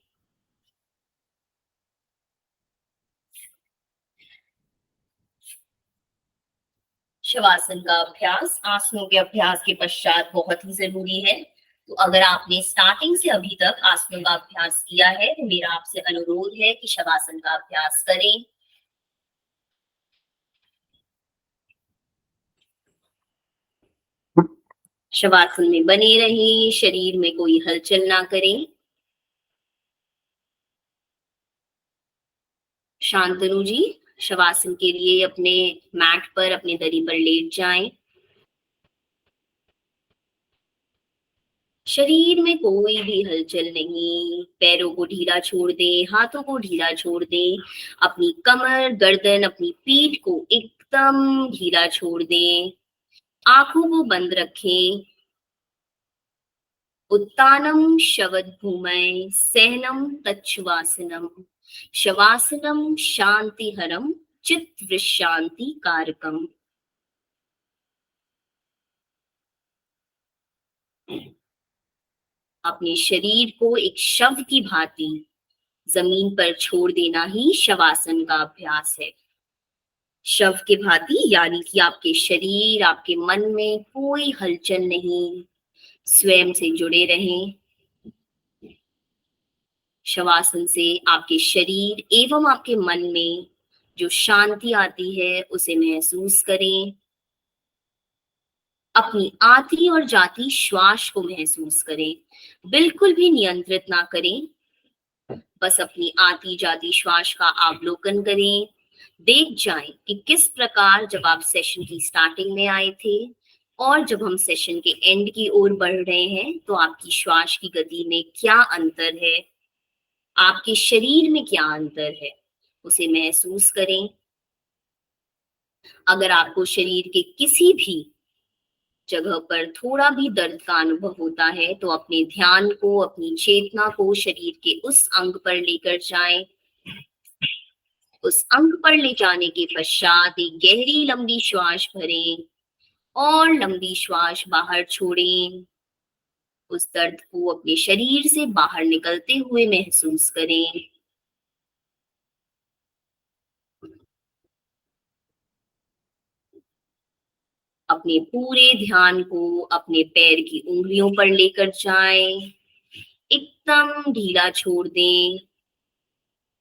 शवासन का अभ्यास आसनों के अभ्यास के पश्चात बहुत ही जरूरी है। तो अगर आपने स्टार्टिंग से अभी तक आसनों का अभ्यास किया है तो मेरा आपसे अनुरोध है कि शवासन का अभ्यास करें। शवासन में बने रहें। शरीर में कोई हलचल ना करें। शांतनु जी, शवासन के लिए अपने मैट पर, अपने दरी पर लेट जाएं। शरीर में कोई भी हलचल नहीं। पैरों को ढीला छोड़ दें, हाथों को ढीला छोड़ दें। अपनी कमर, गर्दन, अपनी पीठ को एकदम ढीला छोड़ दें। आंखों को बंद रखें। उत्तानम शवद्भूमय सहनम तच्छवासनम शवासनम शांतिहरम चित्त विश्रांति कारकम। अपने शरीर को एक शव की भांति जमीन पर छोड़ देना ही शवासन का अभ्यास है। शव के भांति यानी कि आपके शरीर, आपके मन में कोई हलचल नहीं, स्वयं से जुड़े रहें। शवासन से आपके शरीर एवं आपके मन में जो शांति आती है उसे महसूस करें। अपनी आती और जाती श्वास को महसूस करें, बिल्कुल भी नियंत्रित ना करें, बस अपनी आती जाती श्वास का अवलोकन करें। देख जाएं कि किस प्रकार जब आप सेशन की स्टार्टिंग में आए थे और जब हम सेशन के एंड की ओर बढ़ रहे हैं तो आपकी श्वास की गति में क्या अंतर है, आपके शरीर में क्या अंतर है, उसे महसूस करें। अगर आपको शरीर के किसी भी जगह पर थोड़ा भी दर्द का अनुभव होता है तो अपने ध्यान को, अपनी चेतना को शरीर के उस अंग पर लेकर जाएं। उस अंग पर ले जाने के पश्चात एक गहरी लंबी श्वास भरें और लंबी श्वास बाहर छोड़ें। उस दर्द को अपने शरीर से बाहर निकलते हुए महसूस करें। अपने पूरे ध्यान को अपने पैर की उंगलियों पर लेकर जाएं, एकदम ढीला छोड़ दें।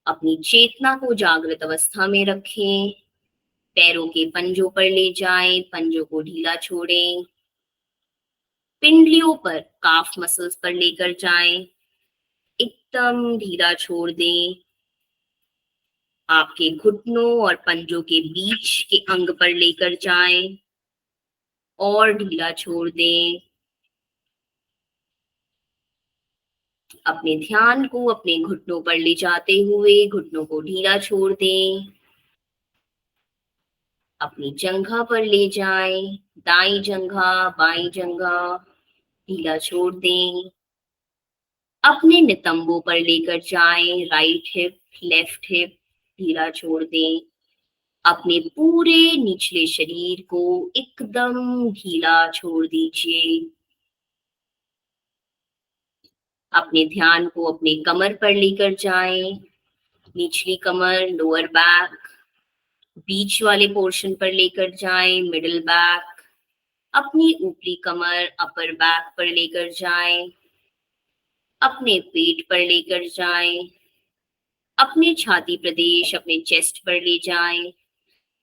अपनी चेतना को जागृत अवस्था में रखें। पैरों के पंजों पर ले जाएं, पंजों को ढीला छोड़ें। पिंडलियों पर, काफ मसल्स पर लेकर जाएं, एकदम ढीला छोड़ दें। आपके घुटनों और पंजों के बीच के अंग पर लेकर जाएं और ढीला छोड़ दें। अपने ध्यान को अपने घुटनों पर ले जाते हुए घुटनों को ढीला छोड़ दें। अपनी जंघा पर ले जाएं, दाई जंघा, बाई जंघा, ढीला छोड़ दें। अपने नितंबों पर लेकर जाएं, राइट हिप, लेफ्ट हिप, ढीला छोड़ दें। अपने पूरे निचले शरीर को एकदम ढीला छोड़ दीजिए। अपने ध्यान को अपने कमर पर लेकर जाएं, निचली कमर, लोअर बैक, बीच वाले पोर्शन पर लेकर जाएं, मिडिल बैक, अपनी ऊपरी कमर, अपर बैक पर लेकर जाएं, अपने पेट पर लेकर जाएं, अपने छाती प्रदेश, अपने चेस्ट पर ले जाएं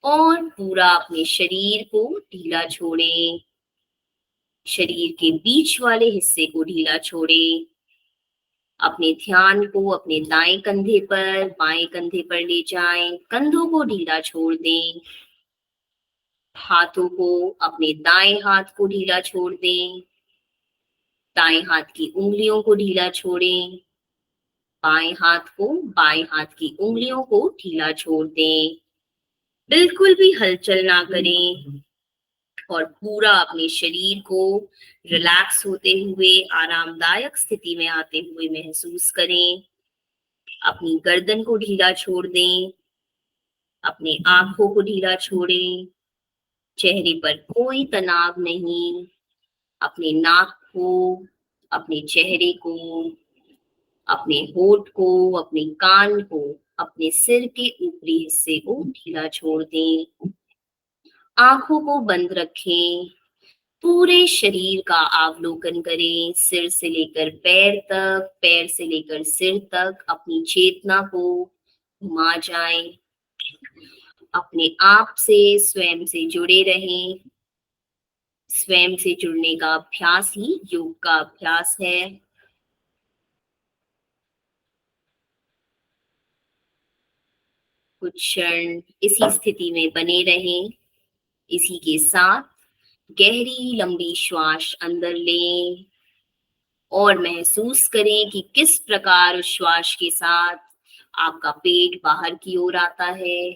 और पूरा अपने शरीर को ढीला छोड़ें। शरीर के बीच वाले हिस्से को ढीला छोड़ें। अपने ध्यान को अपने दाएं कंधे पर, बाएं कंधे पर ले जाएं, कंधों को ढीला छोड़ दें। हाथों को, अपने दाएं हाथ को ढीला छोड़ दें। दाएं हाथ की उंगलियों को ढीला छोड़ें। बाएं हाथ को, बाएं हाथ की उंगलियों को ढीला छोड़ दें। बिल्कुल भी हलचल ना करें और पूरा अपने शरीर को रिलैक्स होते हुए, आरामदायक स्थिति में आते हुए महसूस करें। अपनी गर्दन को ढीला छोड़ दें। अपने आंखों को ढीला छोड़ें। चेहरे पर कोई तनाव नहीं। अपने नाक को, अपने चेहरे को, अपने होठ को, अपने कान को, अपने सिर के ऊपरी हिस्से को ढीला छोड़ दें। आंखों को बंद रखें। पूरे शरीर का अवलोकन करें, सिर से लेकर पैर तक, पैर से लेकर सिर तक अपनी चेतना को घुमा जाएं। अपने आप से, स्वयं से जुड़े रहें। स्वयं से जुड़ने का अभ्यास ही योग का अभ्यास है। कुछ क्षण इसी स्थिति में बने रहें। इसी के साथ गहरी लंबी श्वास अंदर लें और महसूस करें कि किस प्रकार उस श्वास के साथ आपका पेट बाहर की ओर आता है।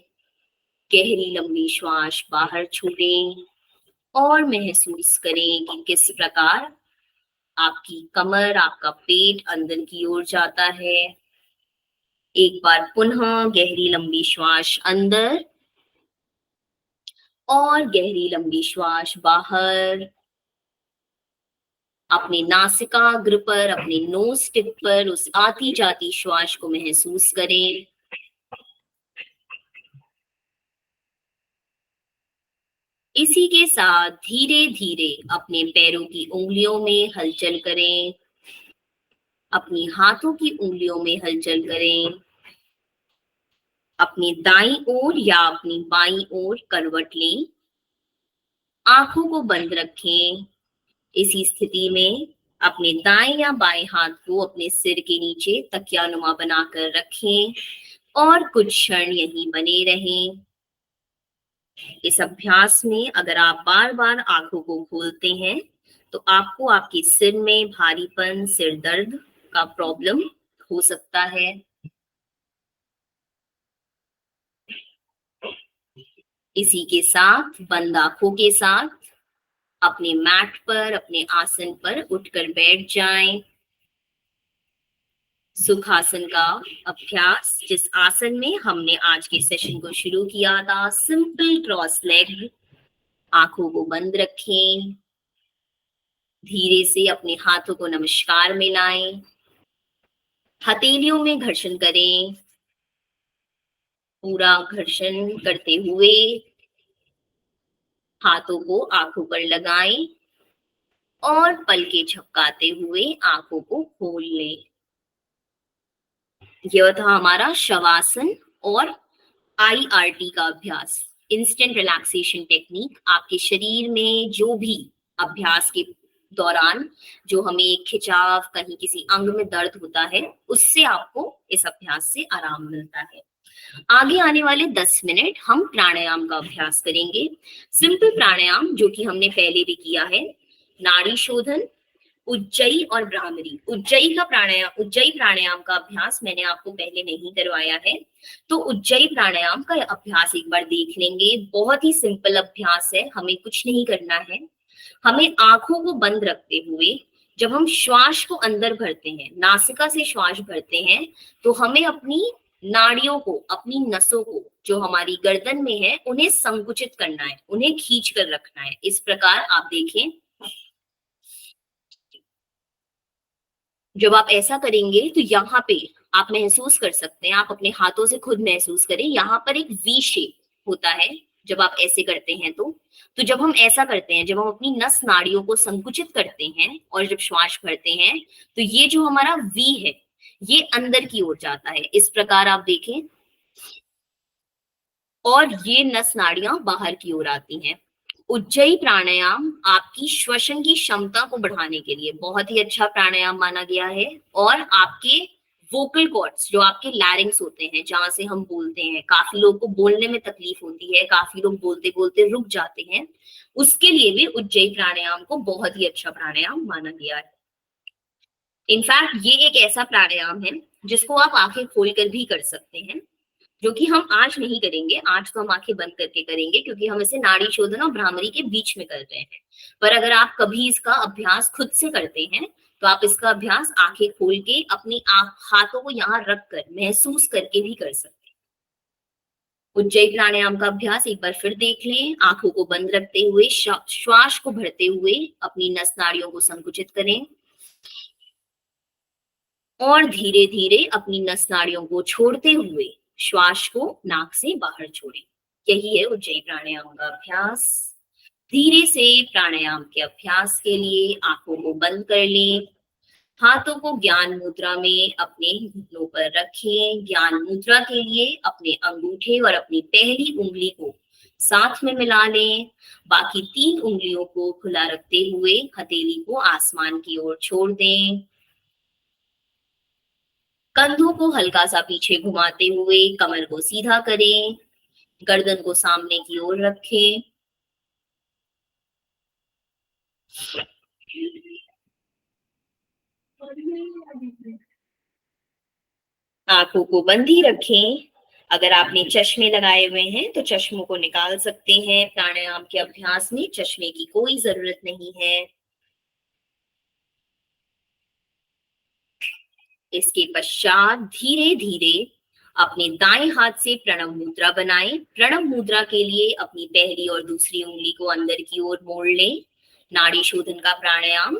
गहरी लंबी श्वास बाहर छोड़ें और महसूस करें कि किस प्रकार आपकी कमर, आपका पेट अंदर की ओर जाता है। एक बार पुनः गहरी लंबी श्वास अंदर और गहरी लंबी श्वास बाहर। अपने नासिकाग्र पर, अपने नोज टिप पर उस आती जाती श्वास को महसूस करें। इसी के साथ धीरे धीरे अपने पैरों की उंगलियों में हलचल करें, अपनी हाथों की उंगलियों में हलचल करें। अपनी दाईं ओर या अपनी बाईं ओर करवट लें, आंखों को बंद रखें। इसी स्थिति में अपने दाएं या बाएं हाथ को अपने सिर के नीचे तकियानुमा बनाकर रखें और कुछ क्षण यहीं बने रहें। इस अभ्यास में अगर आप बार बार आंखों को खोलते हैं तो आपको आपके सिर में भारीपन, सिर दर्द का प्रॉब्लम हो सकता है। इसी के साथ बंद आंखों के साथ अपने मैट पर, अपने आसन पर उठकर बैठ जाएं। सुखासन का अभ्यास, जिस आसन में हमने आज के सेशन को शुरू किया था, सिंपल क्रॉस लेग। आंखों को बंद रखें, धीरे से अपने हाथों को नमस्कार में लाएं, हथेलियों में घर्षण करें। पूरा घर्षण करते हुए हाथों को आंखों पर लगाएं और पलके झपकाते हुए आंखों को खोल लें। यह था हमारा शवासन और IRT का अभ्यास, इंस्टेंट रिलैक्सेशन टेक्निक। आपके शरीर में जो भी अभ्यास के दौरान जो हमें खिंचाव, कहीं किसी अंग में दर्द होता है, उससे आपको इस अभ्यास से आराम मिलता है। आगे आने वाले 10 मिनट हम प्राणायाम का अभ्यास करेंगे। सिंपल प्राणायाम जो कि हमने पहले भी किया है, नाड़ी शोधन, उज्जयी और भ्रामरी। उज्जयी प्राणायाम का अभ्यास मैंने आपको पहले नहीं करवाया है, तो उज्जयी प्राणायाम का अभ्यास एक बार देख लेंगे। बहुत ही सिंपल अभ्यास है, हमें कुछ नहीं करना है। हमें आंखों को बंद रखते हुए जब हम श्वास को अंदर भरते हैं, नासिका से श्वास भरते हैं, तो हमें अपनी नाड़ियों को, अपनी नसों को जो हमारी गर्दन में है, उन्हें संकुचित करना है, उन्हें खींच कर रखना है। इस प्रकार आप देखें, जब आप ऐसा करेंगे तो यहाँ पे आप महसूस कर सकते हैं, आप अपने हाथों से खुद महसूस करें, यहाँ पर एक वी शेप होता है जब आप ऐसे करते हैं। तो जब हम ऐसा करते हैं, जब हम अपनी नस नाड़ियों को संकुचित करते हैं और जब श्वास भरते हैं, तो ये जो हमारा वी है ये अंदर की ओर जाता है। इस प्रकार आप देखें, और ये नस नाड़ियां बाहर की ओर आती हैं। उज्जयी प्राणायाम आपकी श्वसन की क्षमता को बढ़ाने के लिए बहुत ही अच्छा प्राणायाम माना गया है, और आपके वोकल कॉर्ड्स, जो आपके लैरिंग्स होते हैं, जहां से हम बोलते हैं, काफी लोगों को बोलने में तकलीफ होती है, काफी लोग बोलते बोलते रुक जाते हैं, उसके लिए भी उज्जयी प्राणायाम को बहुत ही अच्छा प्राणायाम माना गया है। इनफैक्ट ये एक ऐसा प्राणायाम है जिसको आप आंखें खोलकर भी कर सकते हैं, जो कि हम आज नहीं करेंगे। आज तो हम आंखें बंद करके करेंगे, क्योंकि हम इसे नाड़ी शोधन और भ्रामरी के बीच में कर रहे हैं। पर अगर आप कभी इसका अभ्यास खुद से करते हैं, तो आप इसका अभ्यास आंखें खोल के अपनी हाथों को यहाँ रख कर महसूस करके भी कर सकते हैं। उज्जयी प्राणायाम का अभ्यास एक बार फिर देख लें। आंखों को बंद रखते हुए श्वास को भरते हुए अपनी नस नाड़ियों को संकुचित करें और धीरे धीरे अपनी नस नाड़ियों को छोड़ते हुए श्वास को नाक से बाहर छोड़ें। यही है उज्जयी प्राणायाम का अभ्यास। धीरे से प्राणायाम के अभ्यास के लिए आंखों को बंद कर लें, हाथों को ज्ञान मुद्रा में अपने घुटनों पर रखें। ज्ञान मुद्रा के लिए अपने अंगूठे और अपनी पहली उंगली को साथ में मिला लें। बाकी 3 उंगलियों को खुला रखते हुए हथेली को आसमान की ओर छोड़ दें। कंधों को हल्का सा पीछे घुमाते हुए कमर को सीधा करें, गर्दन को सामने की ओर रखें। आंखों को बंद ही रखें, अगर आपने चश्मे लगाए हुए हैं तो चश्मों को निकाल सकते हैं। प्राणायाम के अभ्यास में चश्मे की कोई जरूरत नहीं है। इसके पश्चात धीरे धीरे अपने दाएं हाथ से प्रणव मुद्रा बनाएं। प्रणव मुद्रा के लिए अपनी पहली और दूसरी उंगली को अंदर की ओर मोड़ लें। नाड़ी शोधन का प्राणायाम।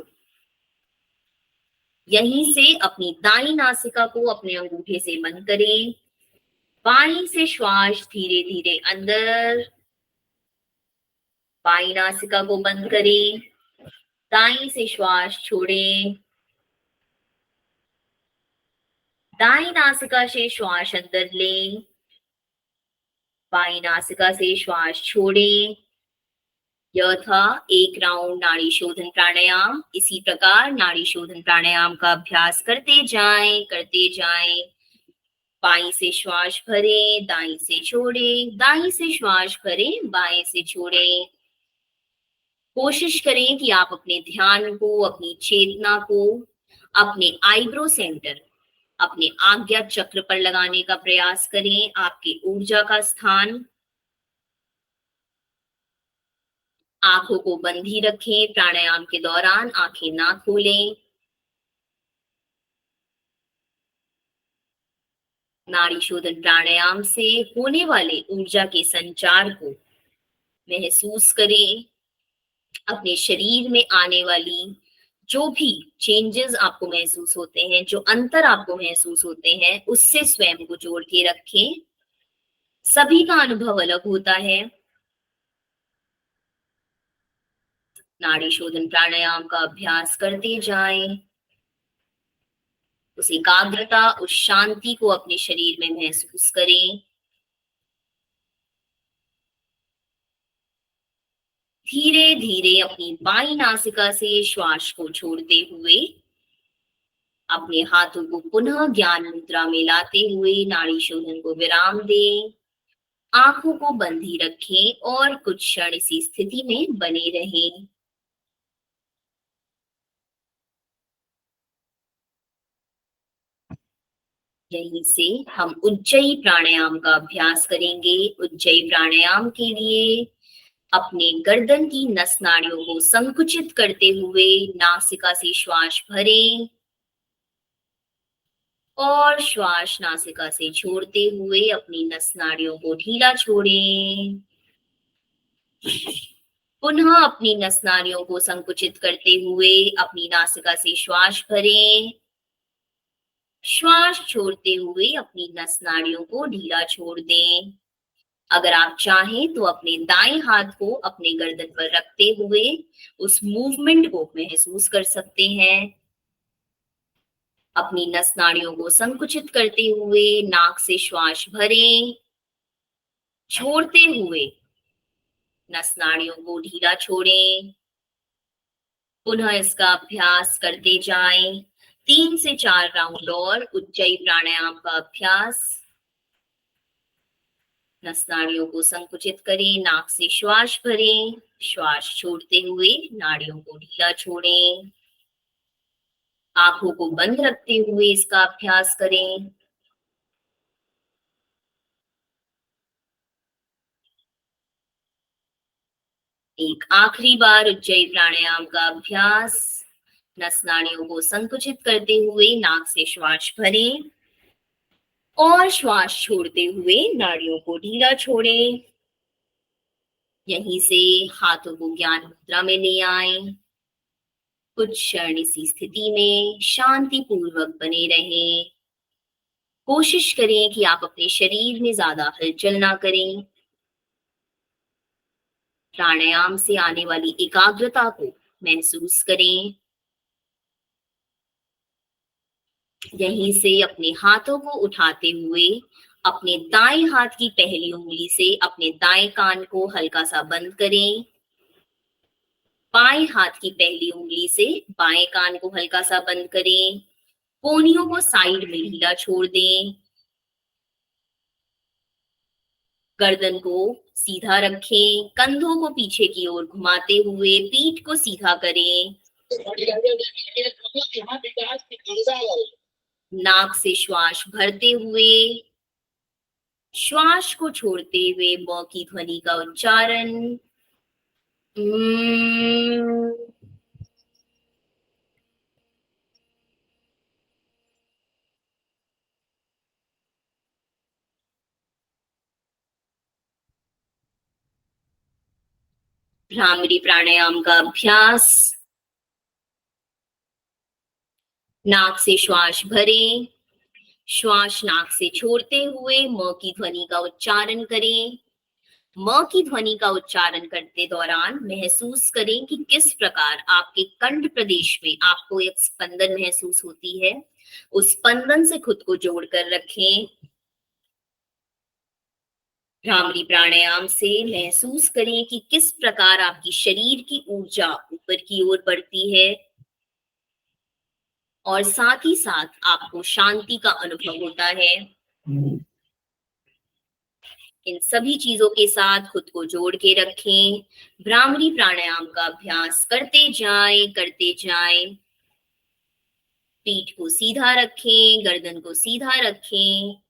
यहीं से अपनी दाई नासिका को अपने अंगूठे से बंद करें। बाईं से श्वास धीरे धीरे अंदर, बाई नासिका को बंद करें। दाई से श्वास छोड़ें। दाई नासिका से श्वास अंदर लें। बाई नासिका से श्वास छोड़ें। यह था एक राउंड नाड़ी शोधन प्राणायाम। इसी प्रकार नाड़ी शोधन प्राणायाम का अभ्यास करते जाएं, करते जाएं। बाईं से श्वास भरें, दाईं से छोड़ें, दाईं से श्वास भरें, बाएं से छोड़ें। कोशिश करें कि आप अपने ध्यान को, अपनी चेतना को अपने आईब्रो सेंटर, अपने आज्ञा चक्र पर लगाने का प्रयास करें। आपकी ऊर्जा का स्थान। आंखों को बंद ही रखें। प्राणायाम के दौरान आंखें ना खोलें। नाड़ी शोधन प्राणायाम से होने वाले ऊर्जा के संचार को महसूस करें। अपने शरीर में आने वाली जो भी चेंजेस आपको महसूस होते हैं, जो अंतर आपको महसूस होते हैं, उससे स्वयं को जोड़ के रखें। सभी का अनुभव अलग होता है। नाड़ी शोधन प्राणायाम का अभ्यास करते जाएं। उस एकाग्रता, उस शांति को अपने शरीर में महसूस करें। धीरे धीरे अपनी बाईं नासिका से श्वास को छोड़ते हुए अपने हाथों को पुनः ज्ञान मुद्रा में लाते हुए नाड़ी शोधन को विराम दें। आंखों को बंद ही रखें और कुछ क्षण इसी स्थिति में बने रहें। यहीं से हम उज्जयी प्राणायाम का अभ्यास करेंगे। उज्जयी प्राणायाम के लिए अपने गर्दन की नस नाड़ियों को संकुचित करते हुए नासिका से श्वास भरें और श्वास नासिका से छोड़ते हुए अपनी नस नाड़ियों को ढीला छोड़ें। पुनः अपनी नस नाड़ियों को संकुचित करते हुए अपनी नासिका से श्वास भरें। श्वास छोड़ते हुए अपनी नस नाड़ियों को ढीला छोड़ दें। अगर आप चाहें तो अपने दाएं हाथ को अपने गर्दन पर रखते हुए उस मूवमेंट को महसूस कर सकते हैं। अपनी नस नाड़ियों को संकुचित करते हुए नाक से श्वास भरें, छोड़ते हुए नस नाड़ियों को ढीला छोड़ें। पुनः इसका अभ्यास करते जाएं। 3 से 4 राउंड और उज्जयी प्राणायाम का अभ्यास। नस नाड़ियों को संकुचित करें, नाक से श्वास भरें, श्वास छोड़ते हुए नाड़ियों को ढीला छोड़ें। आंखों को बंद रखते हुए इसका अभ्यास करें। एक आखिरी बार उज्जयी प्राणायाम का अभ्यास। नस नाड़ियों को संकुचित करते हुए नाक से श्वास भरें और श्वास छोड़ते हुए नाड़ियों को ढीला छोड़ें। यहीं से हाथों को ज्ञान मुद्रा में ले आएं। कुछ क्षण इसी स्थिति में शांति पूर्वक बने रहें। कोशिश करें कि आप अपने शरीर में ज्यादा हलचल ना करें। प्राणायाम से आने वाली एकाग्रता को महसूस करें। यहीं से अपने हाथों को उठाते हुए अपने दाएं हाथ की पहली उंगली से अपने दाएं कान को हल्का सा बंद करें। बाएं हाथ की पहली उंगली से बाएं कान को हल्का सा बंद करें। कोहनियों को साइड में ढीला छोड़ दें। गर्दन को सीधा रखें। कंधों को पीछे की ओर घुमाते हुए पीठ को सीधा करें। नाक से श्वास भरते हुए श्वास को छोड़ते हुए म की ध्वनि का उच्चारण। भ्रामरी प्राणायाम का अभ्यास। नाक से श्वास भरें, श्वास नाक से छोड़ते हुए म की ध्वनि का उच्चारण करें। म की ध्वनि का उच्चारण करते दौरान महसूस करें कि किस प्रकार आपके कंठ प्रदेश में आपको एक स्पंदन महसूस होती है। उस स्पंदन से खुद को जोड़कर रखें। भ्रामरी प्राणायाम से महसूस करें कि किस प्रकार आपकी शरीर की ऊर्जा ऊपर की ओर बढ़ती है और साथ ही साथ आपको शांति का अनुभव होता है। इन सभी चीजों के साथ खुद को जोड़ के रखें। भ्रामरी प्राणायाम का अभ्यास करते जाएं, करते जाएं। पीठ को सीधा रखें, गर्दन को सीधा रखें।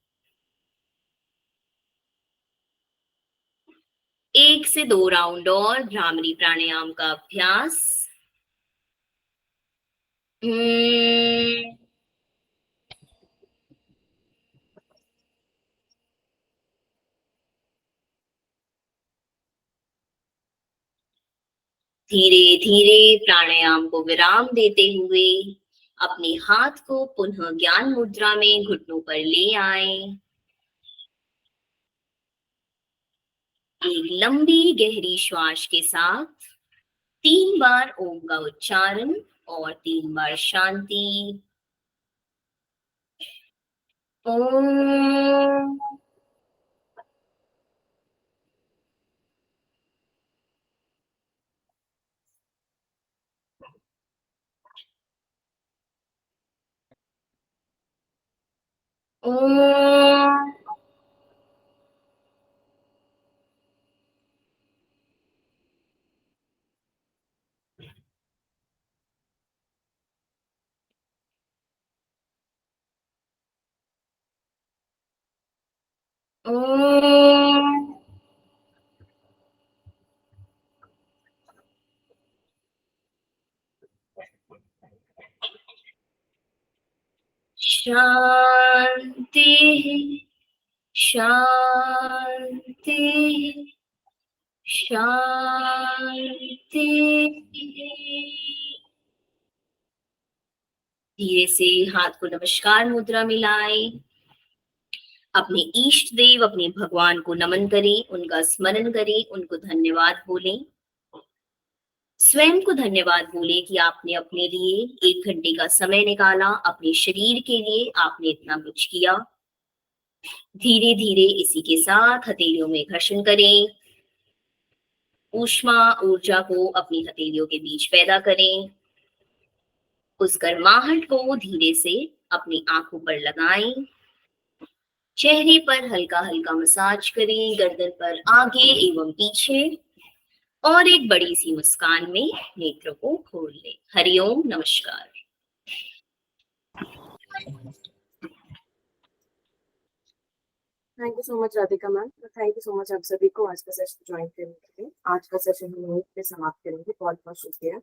1 से 2 राउंड और भ्रामरी प्राणायाम का अभ्यास। धीरे धीरे प्राणायाम को विराम देते हुए अपने हाथ को पुनः ज्ञान मुद्रा में घुटनों पर ले आए। एक लंबी गहरी श्वास के साथ 3 बार ओम का उच्चारण और 3 बार शांति। ओम। ओम। ओम। शांति, शांति, शांति। धीरे से हाथ को नमस्कार मुद्रा में लाएं। अपने इष्ट देव, अपने भगवान को नमन करें, उनका स्मरण करें, उनको धन्यवाद बोलें। स्वयं को धन्यवाद बोले कि आपने अपने लिए 1 घंटे का समय निकाला, अपने शरीर के लिए आपने इतना कुछ किया। धीरे धीरे इसी के साथ हथेलियों में घर्षण करें। ऊष्मा ऊर्जा को अपनी हथेलियों के बीच पैदा करें। उस गर्माहट को धीरे से अपनी आंखों पर लगाएं। चेहरे पर हल्का हल्का मसाज करें, गर्दन पर आगे एवं पीछे, और एक बड़ी सी मुस्कान में नेत्रों को खोल लें। हरिओम, नमस्कार। Thank you so much Radhika ma'am. Thank you so much आप सभी को आज का सेशन ज्वाइन करने के लिए। आज का सेशन हम यहीं पे समाप्त करेंगे। बहुत बहुत शुक्रिया।